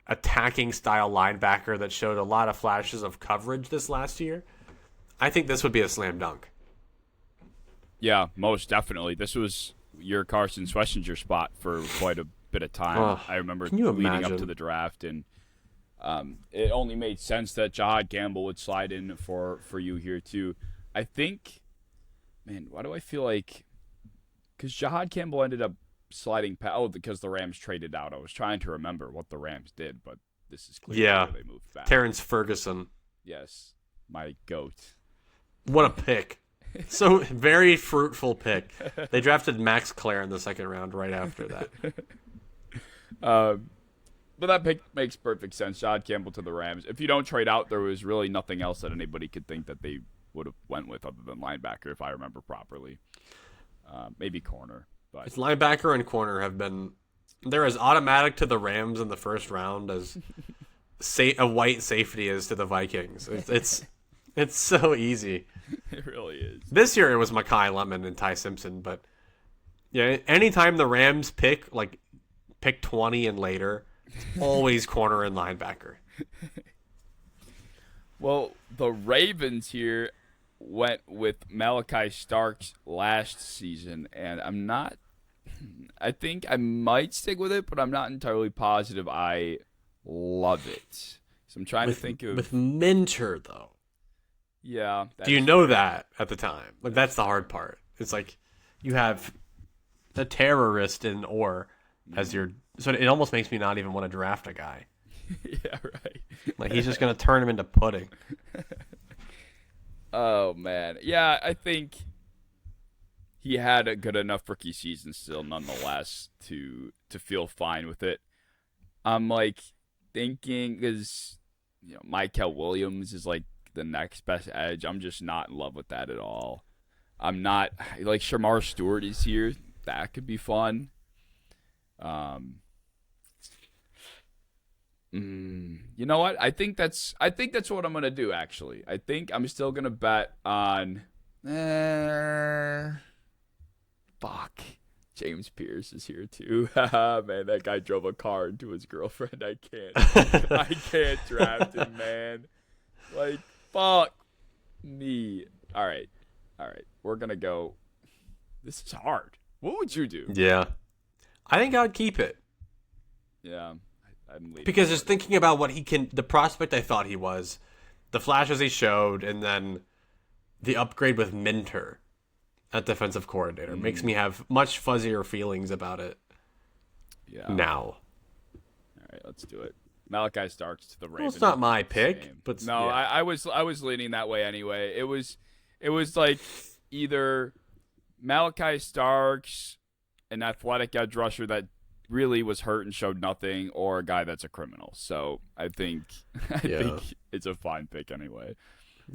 attacking style linebacker that showed a lot of flashes of coverage this last year, I think this would be a slam dunk. Yeah, most definitely. This was your Carson Schlesinger spot for quite a bit of time. I remember leading up to the draft, and it only made sense that Jahad Campbell would slide in for you here too. I think, man, why do I feel like, because Jahad Campbell ended up sliding past, because the Rams traded out. I was trying to remember what the Rams did, but this is clear. Yeah, they moved back. Terrence Ferguson. Yes, my GOAT. What a pick. So very fruitful pick. They drafted Max Clare in the second round right after that. But that pick makes perfect sense. Jahad Campbell to the Rams. If you don't trade out, there was really nothing else that anybody could think that they would have went with other than linebacker, if I remember properly. Maybe corner. But It's linebacker and corner have been, they're as automatic to the Rams in the first round as a white safety is to the Vikings. It's so easy. It really is. This year it was Mekhi Lemon and Ty Simpson, but yeah, anytime the Rams pick 20 and later, it's always corner and linebacker. Well, the Ravens here went with Malachi Starks last season, and I think I might stick with it, but I'm not entirely positive I love it. So I'm trying to think of... With Minter, though. Yeah. Do you know that at the time? Like, that's the hard part. It's like you have a terrorist in Orr as your... So it almost makes me not even want to draft a guy. Yeah, right. Like, he's just going to turn him into pudding. Oh, man. Yeah, I think he had a good enough rookie season still, nonetheless, to feel fine with it. I'm, thinking, because, Michael Williams is, the next best edge. I'm just not in love with that at all. I'm not, Shamar Stewart is here. That could be fun. You know what? I think that's what I'm gonna do. Actually, I think I'm still gonna bet on. Fuck. James Pierce is here too. Man, that guy drove a car into his girlfriend. I can't draft him, man. Fuck me. All right. We're gonna go. This is hard. What would you do? Yeah. I think I would keep it. Yeah. I'm leaving. Because just thinking about what the prospect I thought he was, the flashes he showed, and then the upgrade with Minter at defensive coordinator makes me have much fuzzier feelings about it now. All right, let's do it. Malachi Starks to the Ravens. Well, it's not my pick, Same. but no, yeah. I was leaning that way anyway. It was like either Malachi Starks, an athletic edge rusher that really was hurt and showed nothing, or a guy that's a criminal. So I think it's a fine pick anyway.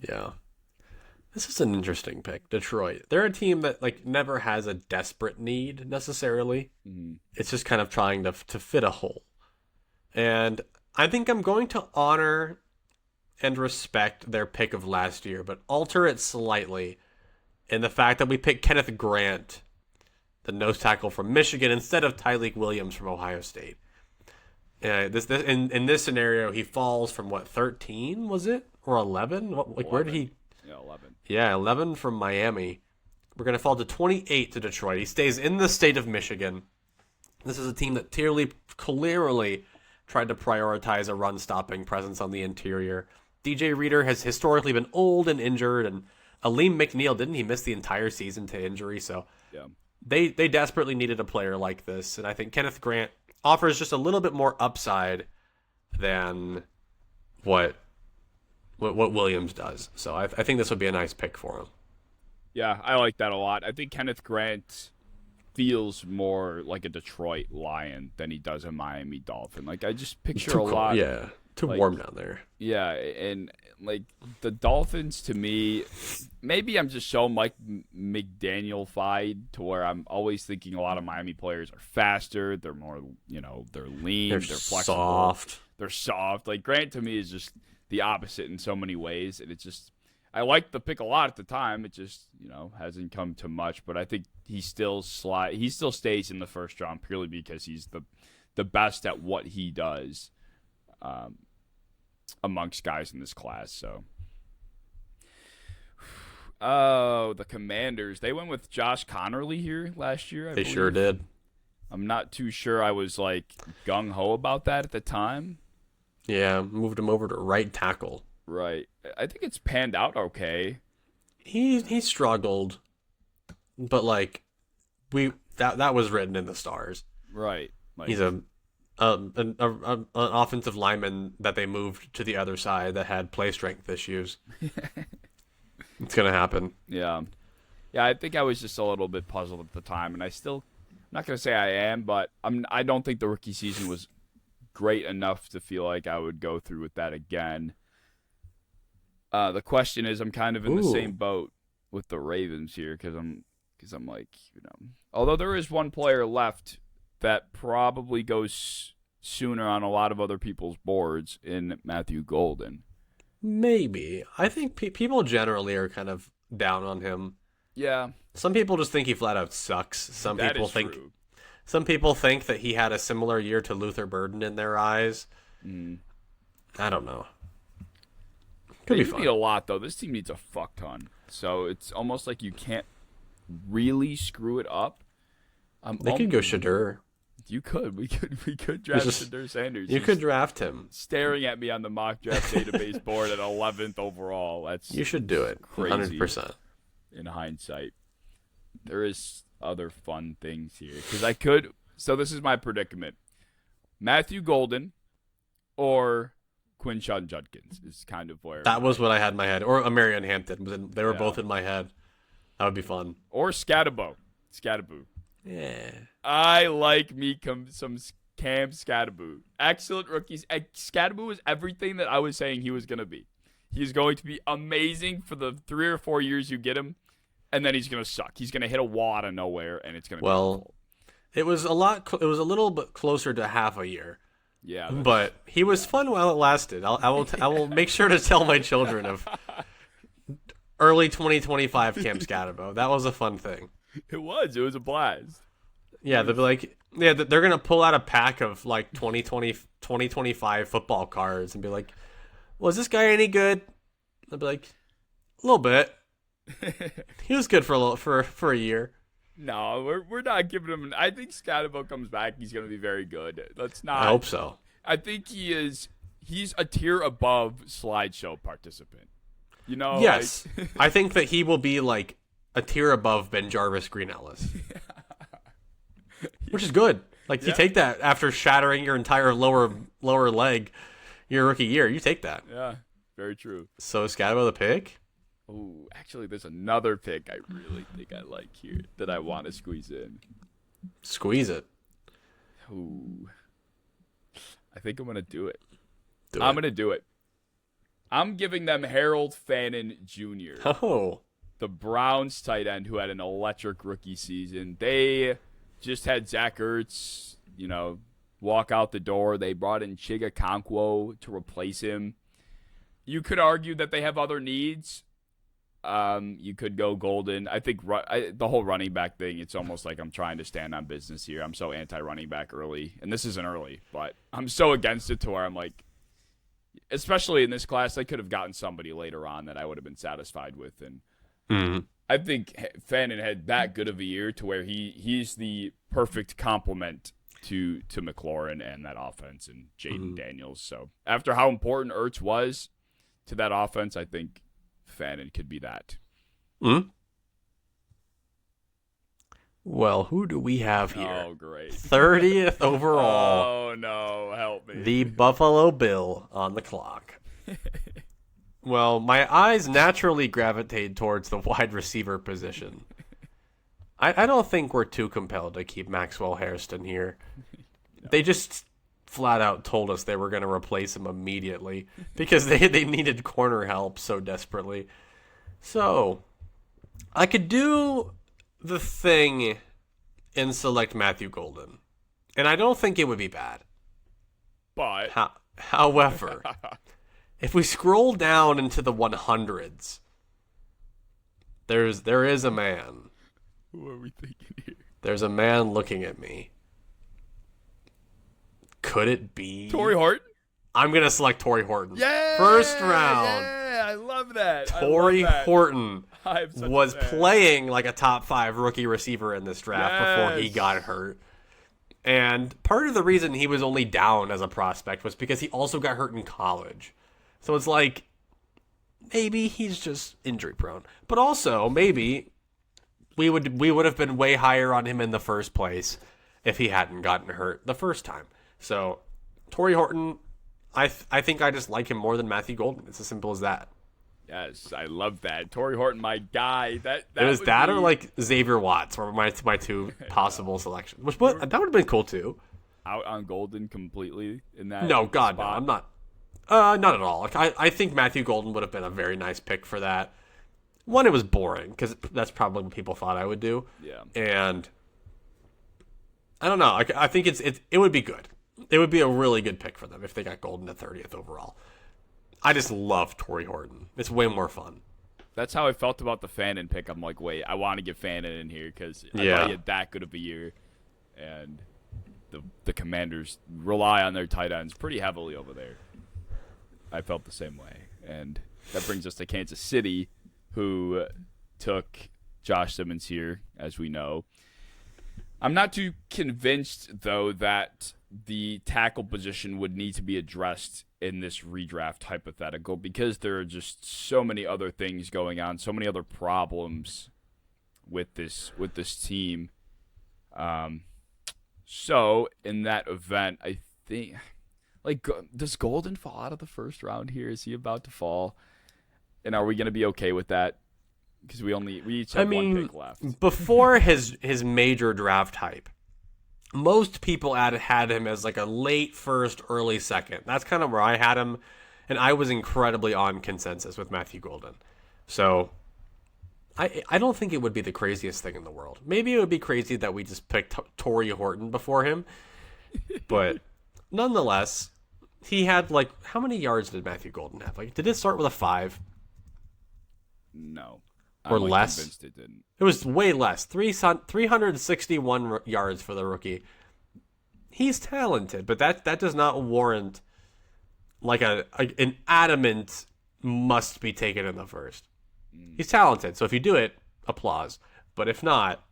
Yeah. This is an interesting pick. Detroit. They're a team that never has a desperate need necessarily. Mm-hmm. It's just kind of trying to fit a hole. And I think I'm going to honor and respect their pick of last year, but alter it slightly in the fact that we picked Kenneth Grant, the nose tackle from Michigan, instead of Tyleik Williams from Ohio State. In this scenario, he falls from 13 was it, or 11? 11. Where did he? Yeah, 11. Yeah, 11 from Miami. We're gonna fall to 28 to Detroit. He stays in the state of Michigan. This is a team that clearly tried to prioritize a run-stopping presence on the interior. DJ Reader has historically been old and injured, and Aleem McNeil, didn't he miss the entire season to injury? So yeah. They desperately needed a player like this, and I think Kenneth Grant offers just a little bit more upside than what Williams does. So I think this would be a nice pick for him. Yeah, I like that a lot. I think Kenneth Grant feels more like a Detroit Lion than he does a Miami Dolphin. I just picture a lot. Yeah, too warm down there. Yeah, and the Dolphins to me, maybe I'm just so Mike McDaniel-fied to where I'm always thinking a lot of Miami players are faster. They're more, they're lean. They're flexible. Soft. They're soft. Grant to me is just the opposite in so many ways, and it's just I liked the pick a lot at the time. It just hasn't come to much, but I think he still stays in the first round purely because he's the best at what he does amongst guys in this class. So, the Commanders, they went with Josh Connerly here last year. I believe. Sure did. I'm not too sure I was gung ho about that at the time. Yeah, moved him over to right tackle. Right. I think it's panned out okay. He struggled, but that was written in the stars. Right. He's an offensive lineman that they moved to the other side that had play strength issues. It's gonna happen. Yeah. Yeah, I think I was just a little bit puzzled at the time, and I'm not gonna say I am, but I don't think the rookie season was great enough to feel like I would go through with that again. The question is, I'm kind of in the same boat with the Ravens here because I'm although there is one player left that probably goes sooner on a lot of other people's boards in Matthew Golden. Maybe. I think people generally are kind of down on him. Yeah. Some people just think he flat out sucks. Some people think that he had a similar year to Luther Burden in their eyes. I don't know. Could be fun. Need a lot though. This team needs a fuck ton. So it's almost like you can't really screw it up. They could go Shadur. You could. We could draft Shadur Sanders. You could draft him. Staring at me on the mock draft database board at 11th overall. You should do it. Crazy. 100%. In hindsight, there is other fun things here because I could. So this is my predicament: Matthew Golden or Quinshon Judkins is kind of where that was what I had in my head, or Marion Hampton. They were both in my head. That would be fun. Or Scatterbo. Yeah. I like me some Cam Scatterbo. Excellent rookies. Scatterbo is everything that I was saying he was going to be. He's going to be amazing for the 3 or 4 years you get him, and then he's going to suck. He's going to hit a wall out of nowhere, and it's going to be awful. It was a little bit closer to half a year. Yeah, but he was fun while it lasted. I will make sure to tell my children of early 2025 Cam Scatterbo. That was a fun thing. It was a blast. Yeah, they'll be like, they're gonna pull out a pack of 2025 football cards and be like, "Was this guy any good?" They'll be like, "A little bit. He was good for a year." No, we're not giving him. I think Scottibo comes back. He's going to be very good. Let's not. I hope so. I think he is. He's a tier above slideshow participant. You know. Yes, like, I think that he will be like a tier above Ben Jarvis, Green Ellis, which is good. Like you take that after shattering your entire lower leg your rookie year. You take that. Yeah, very true. So Scottibo the pick. Oh, actually, there's another pick I really think I like here that I want to squeeze in. Squeeze it. Ooh. I think I'm going to do it. I'm going to do it. I'm giving them Harold Fannin Jr., Oh. the Browns tight end who had an electric rookie season. They just had Zach Ertz, walk out the door. They brought in Chiga Okonkwo to replace him. You could argue that they have other needs. You could go Golden. I think the whole running back thing, it's almost like I'm trying to stand on business here. I'm so anti-running back early, and this isn't early, but I'm so against it to where I'm like, especially in this class, I could have gotten somebody later on that I would have been satisfied with. And I think Fannin had that good of a year to where he's the perfect complement to McLaurin and that offense and Jaden Daniels. So after how important Ertz was to that offense, I think Fannin could be that. Well, who do we have here? Oh, great. 30th overall. Oh, no. Help me. The Buffalo Bill on the clock. Well, my eyes naturally gravitate towards the wide receiver position. I don't think we're too compelled to keep Maxwell Hairston here. They just flat out told us they were going to replace him immediately because they needed corner help so desperately. So, I could do the thing and select Matthew Golden. And I don't think it would be bad. But however, if we scroll down into the 100s, there is a man. Who are we thinking here? There's a man looking at me. Could it be Torrey Horton? I'm going to select Torrey Horton. Yeah! First round. Yeah, I love that. Torrey Horton was a fan. playing like a top 5 rookie receiver in this draft before he got hurt. And part of the reason he was only down as a prospect was because he also got hurt in college. So it's like, maybe he's just injury prone. But also, maybe we would have been way higher on him in the first place if he hadn't gotten hurt the first time. So, Torrey Horton, I think I just like him more than Matthew Golden. It's as simple as that. Yes, I love that. Torrey Horton, my guy. That it was that or like Xavier Watts were my two possible selections. That would have been cool too. Out on Golden completely in that No, God, spot. no, I'm not. Not at all. Like, I think Matthew Golden would have been a very nice pick for that. One, it was boring because that's probably what people thought I would do. Yeah. And I don't know. I think it would be good. It would be a really good pick for them if they got Golden at 30th overall. I just love Torrey Horton. It's way more fun. That's how I felt about the Fannin pick. I'm like, wait, I want to get Fannin in here because I thought he had that good of a year. And the Commanders rely on their tight ends pretty heavily over there. I felt the same way. And that brings us to Kansas City, who took Josh Simmons here, as we know. I'm not too convinced, though, that the tackle position would need to be addressed in this redraft hypothetical because there are just so many other things going on, so many other problems with this team. So in that event, I think, like, does Golden fall out of the first round here? Is he about to fall? And are we going to be okay with that? Because we each have one pick left. Before his major draft hype, most people had him as like a late first, early second. That's kind of where I had him, and I was incredibly on consensus with Matthew Golden. So I don't think it would be the craziest thing in the world. Maybe it would be crazy that we just picked Torrey Horton before him, but nonetheless, he had like, how many yards did Matthew Golden have? Like, did it start with a 5? No. Or I'm less? Convinced it didn't. It was way less. 361 yards for the rookie. He's talented, but that does not warrant like an adamant must be taken in the first. He's talented, so if you do it, applause. But if not,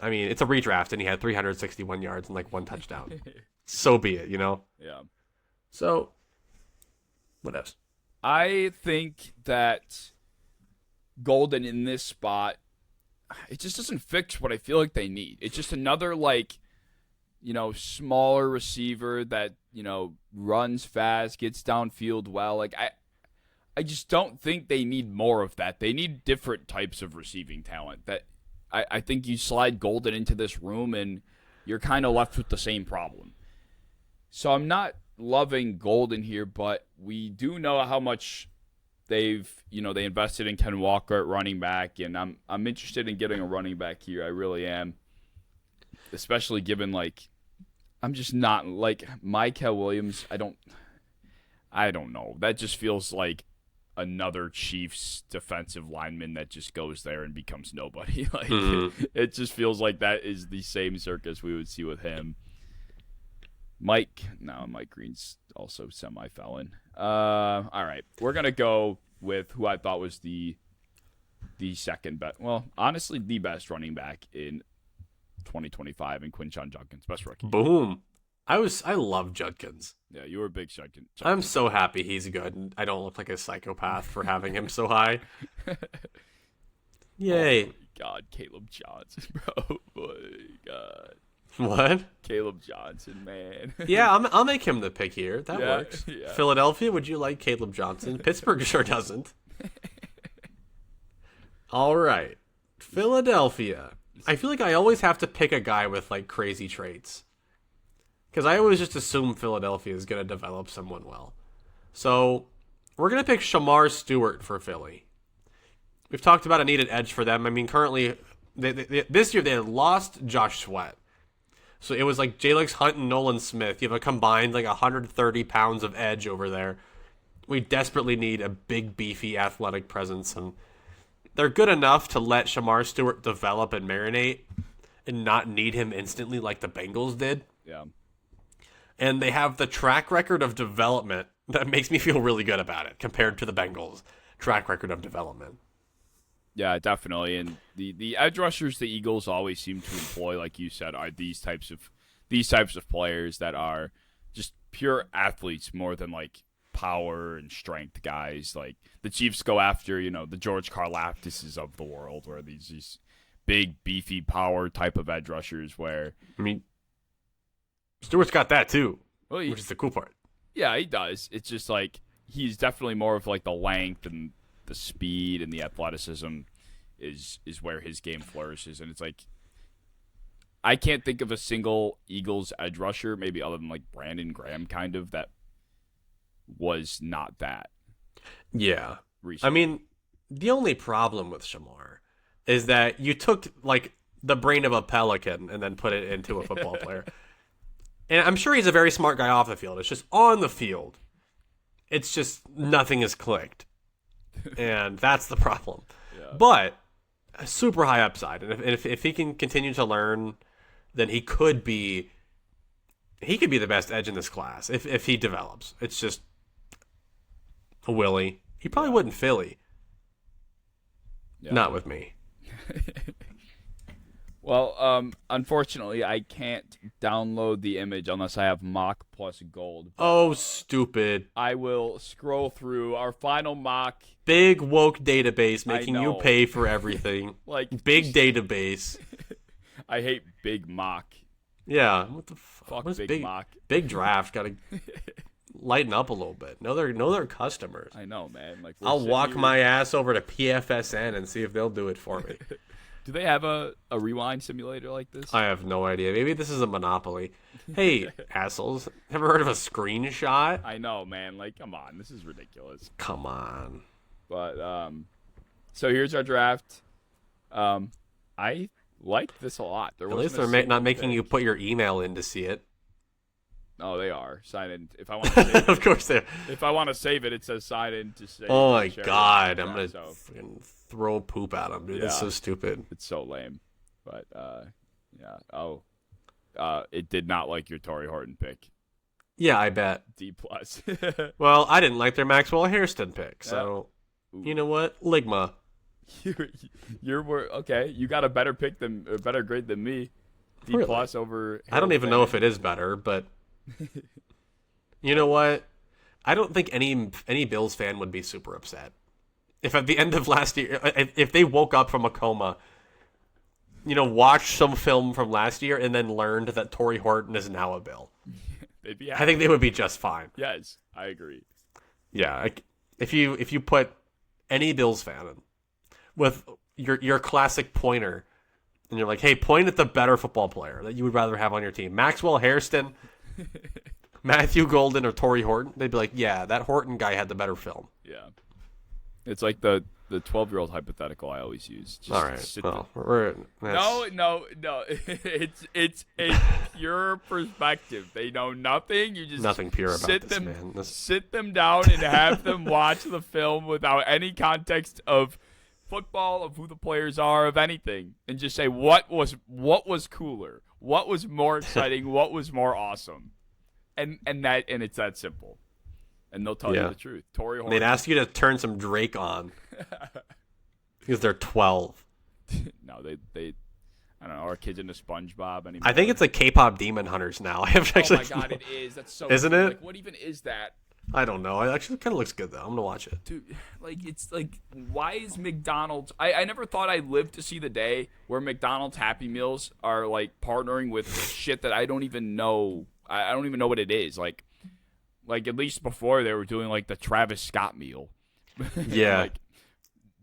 I mean, it's a redraft, and he had 361 yards and like 1 touchdown. So be it, Yeah. So, what else? I think that Golden in this spot, it just doesn't fix what I feel like they need. It's just another, like, smaller receiver that, runs fast, gets downfield well. Like, I just don't think they need more of that. They need different types of receiving talent. That I think you slide Golden into this room and you're kind of left with the same problem. So I'm not loving Golden here, but we do know how much they invested in Ken Walker at running back, and I'm interested in getting a running back here. I really am, especially given I'm just not like Micah Williams. I don't know. That just feels like another Chiefs defensive lineman that just goes there and becomes nobody. It just feels like that is the same circus we would see with him. Mike Green's also semi-felon. All right, we're gonna go with who I thought was the second best. Well, honestly, the best running back in 2025, and Quinshon Judkins, best rookie. Boom. I love Judkins. Yeah, you were a big Judkins. I'm so happy he's good, and I don't look like a psychopath for having him so high. Yay. Oh my God, Caleb Johnson, bro. Oh my God. What? Caleb Johnson, man. Yeah, I'll make him the pick here. That works. Yeah. Philadelphia, would you like Caleb Johnson? Pittsburgh sure doesn't. All right. Philadelphia. I feel like I always have to pick a guy with crazy traits. Because I always just assume Philadelphia is going to develop someone well. So, we're going to pick Shamar Stewart for Philly. We've talked about a needed edge for them. I mean, currently, this year they had lost Josh Sweat. So it was like Jalix Hunt and Nolan Smith. You have a combined 130 pounds of edge over there. We desperately need a big, beefy, athletic presence. And they're good enough to let Shamar Stewart develop and marinate and not need him instantly like the Bengals did. Yeah. And they have the track record of development that makes me feel really good about it compared to the Bengals' track record of development. Yeah, definitely. And the edge rushers the Eagles always seem to employ, like you said, are these types of players that are just pure athletes more than power and strength guys. Like the Chiefs go after, the George Karlaftises of the world, where these big, beefy power type of edge rushers where I mean, Stewart's got that too, which is the cool part. Yeah, he does. It's just he's definitely more of the length and the speed and the athleticism is where his game flourishes. And it's I can't think of a single Eagles edge rusher, maybe other than Brandon Graham kind of, that was not that. Yeah. Recently. I mean, the only problem with Shamar is that you took the brain of a pelican and then put it into a football player. And I'm sure he's a very smart guy off the field. It's just on the field, it's just nothing has clicked. And that's the problem. Yeah. But a super high upside. And if he can continue to learn, then he could be the best edge in this class if he develops. It's just a Willie. He probably wouldn't Philly. Yeah. Not with me. Well, unfortunately, I can't download the image unless I have mock plus gold. Oh, stupid. I will scroll through our final mock. Big woke database making you pay for everything. Big database. I hate big mock. Yeah. What the fuck? Fuck big mock. Big draft. Gotta lighten up a little bit. Know their customers. I know, man. I'll walk my ass over to PFSN and see if they'll do it for me. Do they have a rewind simulator like this? I have no idea. Maybe this is a monopoly. Hey, assholes. Ever heard of a screenshot? I know, man. Come on. This is ridiculous. Come on. But, so here's our draft. I like this a lot. At least they're not making you put your email in to see it. Oh, they are. Sign in. If I want to save it. Of course they are. If I want to save it, it says sign in to save. Oh, my God. I'm going to fucking throw poop at them, dude. Yeah. That's so stupid. It's so lame. But, yeah. Oh. It did not like your Torrey Horton pick. Yeah, I bet. D+. Well, I didn't like their Maxwell Hairston pick, so you know what? Ligma. You're more okay. You got a better better grade than me. D Really? plus over. I don't Harold even know Fane. if it is better, but you know what? I don't think any Bills fan would be super upset if at the end of last year, if they woke up from a coma, watched some film from last year and then learned that Torrey Horton is now a Bill. They'd be I think they would be just fine. Yes, I agree. Yeah, if you put any Bills fan in with your classic pointer, and you're like, hey, point at the better football player that you would rather have on your team, Maxwell Hairston, Matthew Golden, or Torrey Horton, they'd be like, yeah, that Horton guy had the better film. Yeah, it's like the 12-year-old hypothetical I always use. Just All right, well, no. It's a pure perspective. They know nothing. You just nothing pure about this, them, man. Sit them down and have them watch the film without any context of football, of who the players are, of anything, and just say what was cooler, what was more exciting, what was more awesome, and it's that simple. And they'll tell you the truth. Torrey Horton. They'd ask you to turn some Drake on because they're 12. No, they I don't know. Our kids into SpongeBob anymore. I think it's like K-pop Demon Hunters now. I have actually. Oh my god, it is. That's so. Isn't cool. it? Like, what even is that? I don't know. It actually kind of looks good though. I'm gonna watch it. Dude, it's like, why is McDonald's? I never thought I'd live to see the day where McDonald's Happy Meals are like partnering with shit that I don't even know. I don't even know what it is. Like at least before they were doing like the Travis Scott meal. Yeah.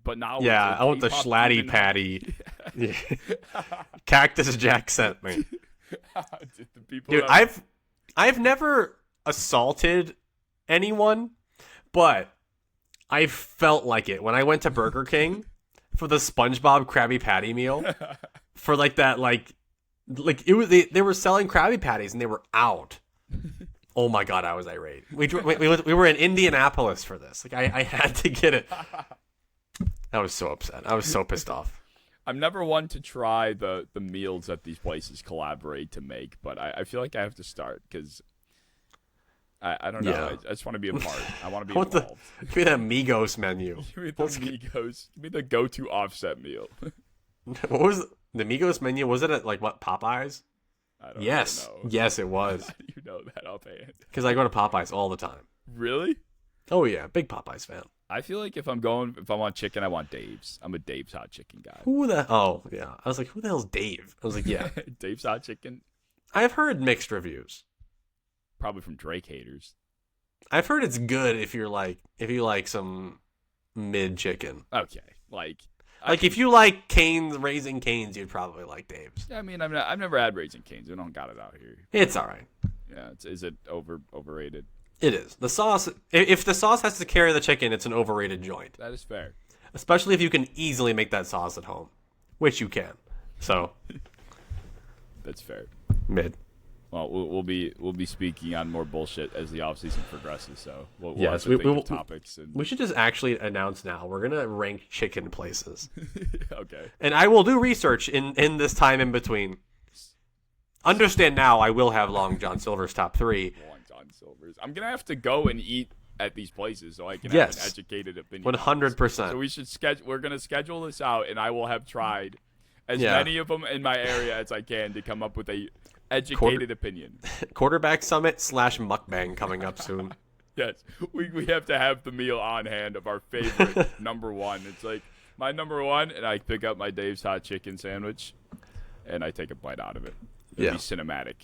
But now. Yeah, I want the Schlatty Patty. Yeah. Cactus Jack sent me. Dude, I've never assaulted anyone, but I felt like it when I went to Burger King for the SpongeBob Krabby Patty meal. For like that, like it was they were selling Krabby Patties and they were out. Oh my god, I was irate. We were in Indianapolis for this. Like I had to get it. I was so upset. I was so pissed off. I'm never one to try the meals that these places collaborate to make, but I feel like I have to start because I don't know. Yeah. I just want to be a part. I want to be involved. Give me that Migos menu. Give me the Migos. Give me the go-to offset meal. What was the Migos menu? Was it at like what, Popeyes? I don't Yes. know. Yes, it was. How do you know that offhand? Because I go to Popeyes all the time. Really? Oh yeah, big Popeyes fan. I feel like if I want chicken, I want Dave's. I'm a Dave's hot chicken guy. Oh yeah. I was like, who the hell's Dave? I was like, yeah. Dave's hot chicken. I've heard mixed reviews. Probably from Drake haters. I've heard it's good if you like some mid chicken. Okay, if you like Raising Cane's, you'd probably like Dave's. I mean, I've never had Raising Cane's. We don't got it out here. It's all right. Yeah, is it overrated? It is. The sauce. If the sauce has to carry the chicken, it's an overrated joint. That is fair. Especially if you can easily make that sauce at home, which you can. So that's fair. Mid. Well, we'll be speaking on more bullshit as the offseason progresses. So we'll yes, have to think of topics. We should just actually announce now. We're gonna rank chicken places. Okay. And I will do research in this time in between. Understand now, I will have Long John Silver's top 3. Long John Silver's. I'm gonna have to go and eat at these places so I can have an educated opinion. 100%. So we should We're gonna schedule this out, and I will have tried as many of them in my area as I can to come up with a educated opinion. Quarterback Summit / mukbang coming up soon. Yes, we have to have the meal on hand of our favorite number one. It's like my number one, and I pick up my Dave's hot chicken sandwich, and I take a bite out of it. It'll be cinematic.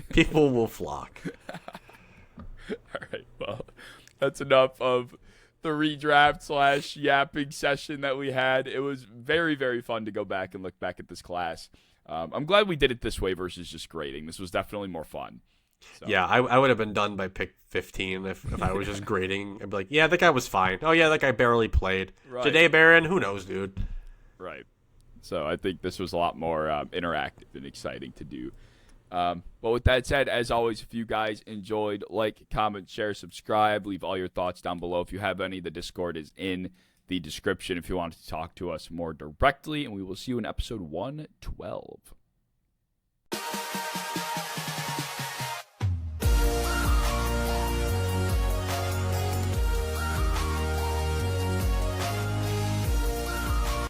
People will flock. All right, well, that's enough of the redraft / yapping session that we had. It was very, very fun to go back and look back at this class. I'm glad we did it this way versus just grading. This was definitely more fun. So. Yeah, I would have been done by pick 15 if I was just grading. I'd be like, yeah, that guy was fine. Oh, yeah, that guy barely played. Right. Jahdae Barron, who knows, dude? Right. So I think this was a lot more interactive and exciting to do. But with that said, as always, if you guys enjoyed, like, comment, share, subscribe, leave all your thoughts down below. If you have any, the Discord is in the description if you want to talk to us more directly. And we will see you in episode 112.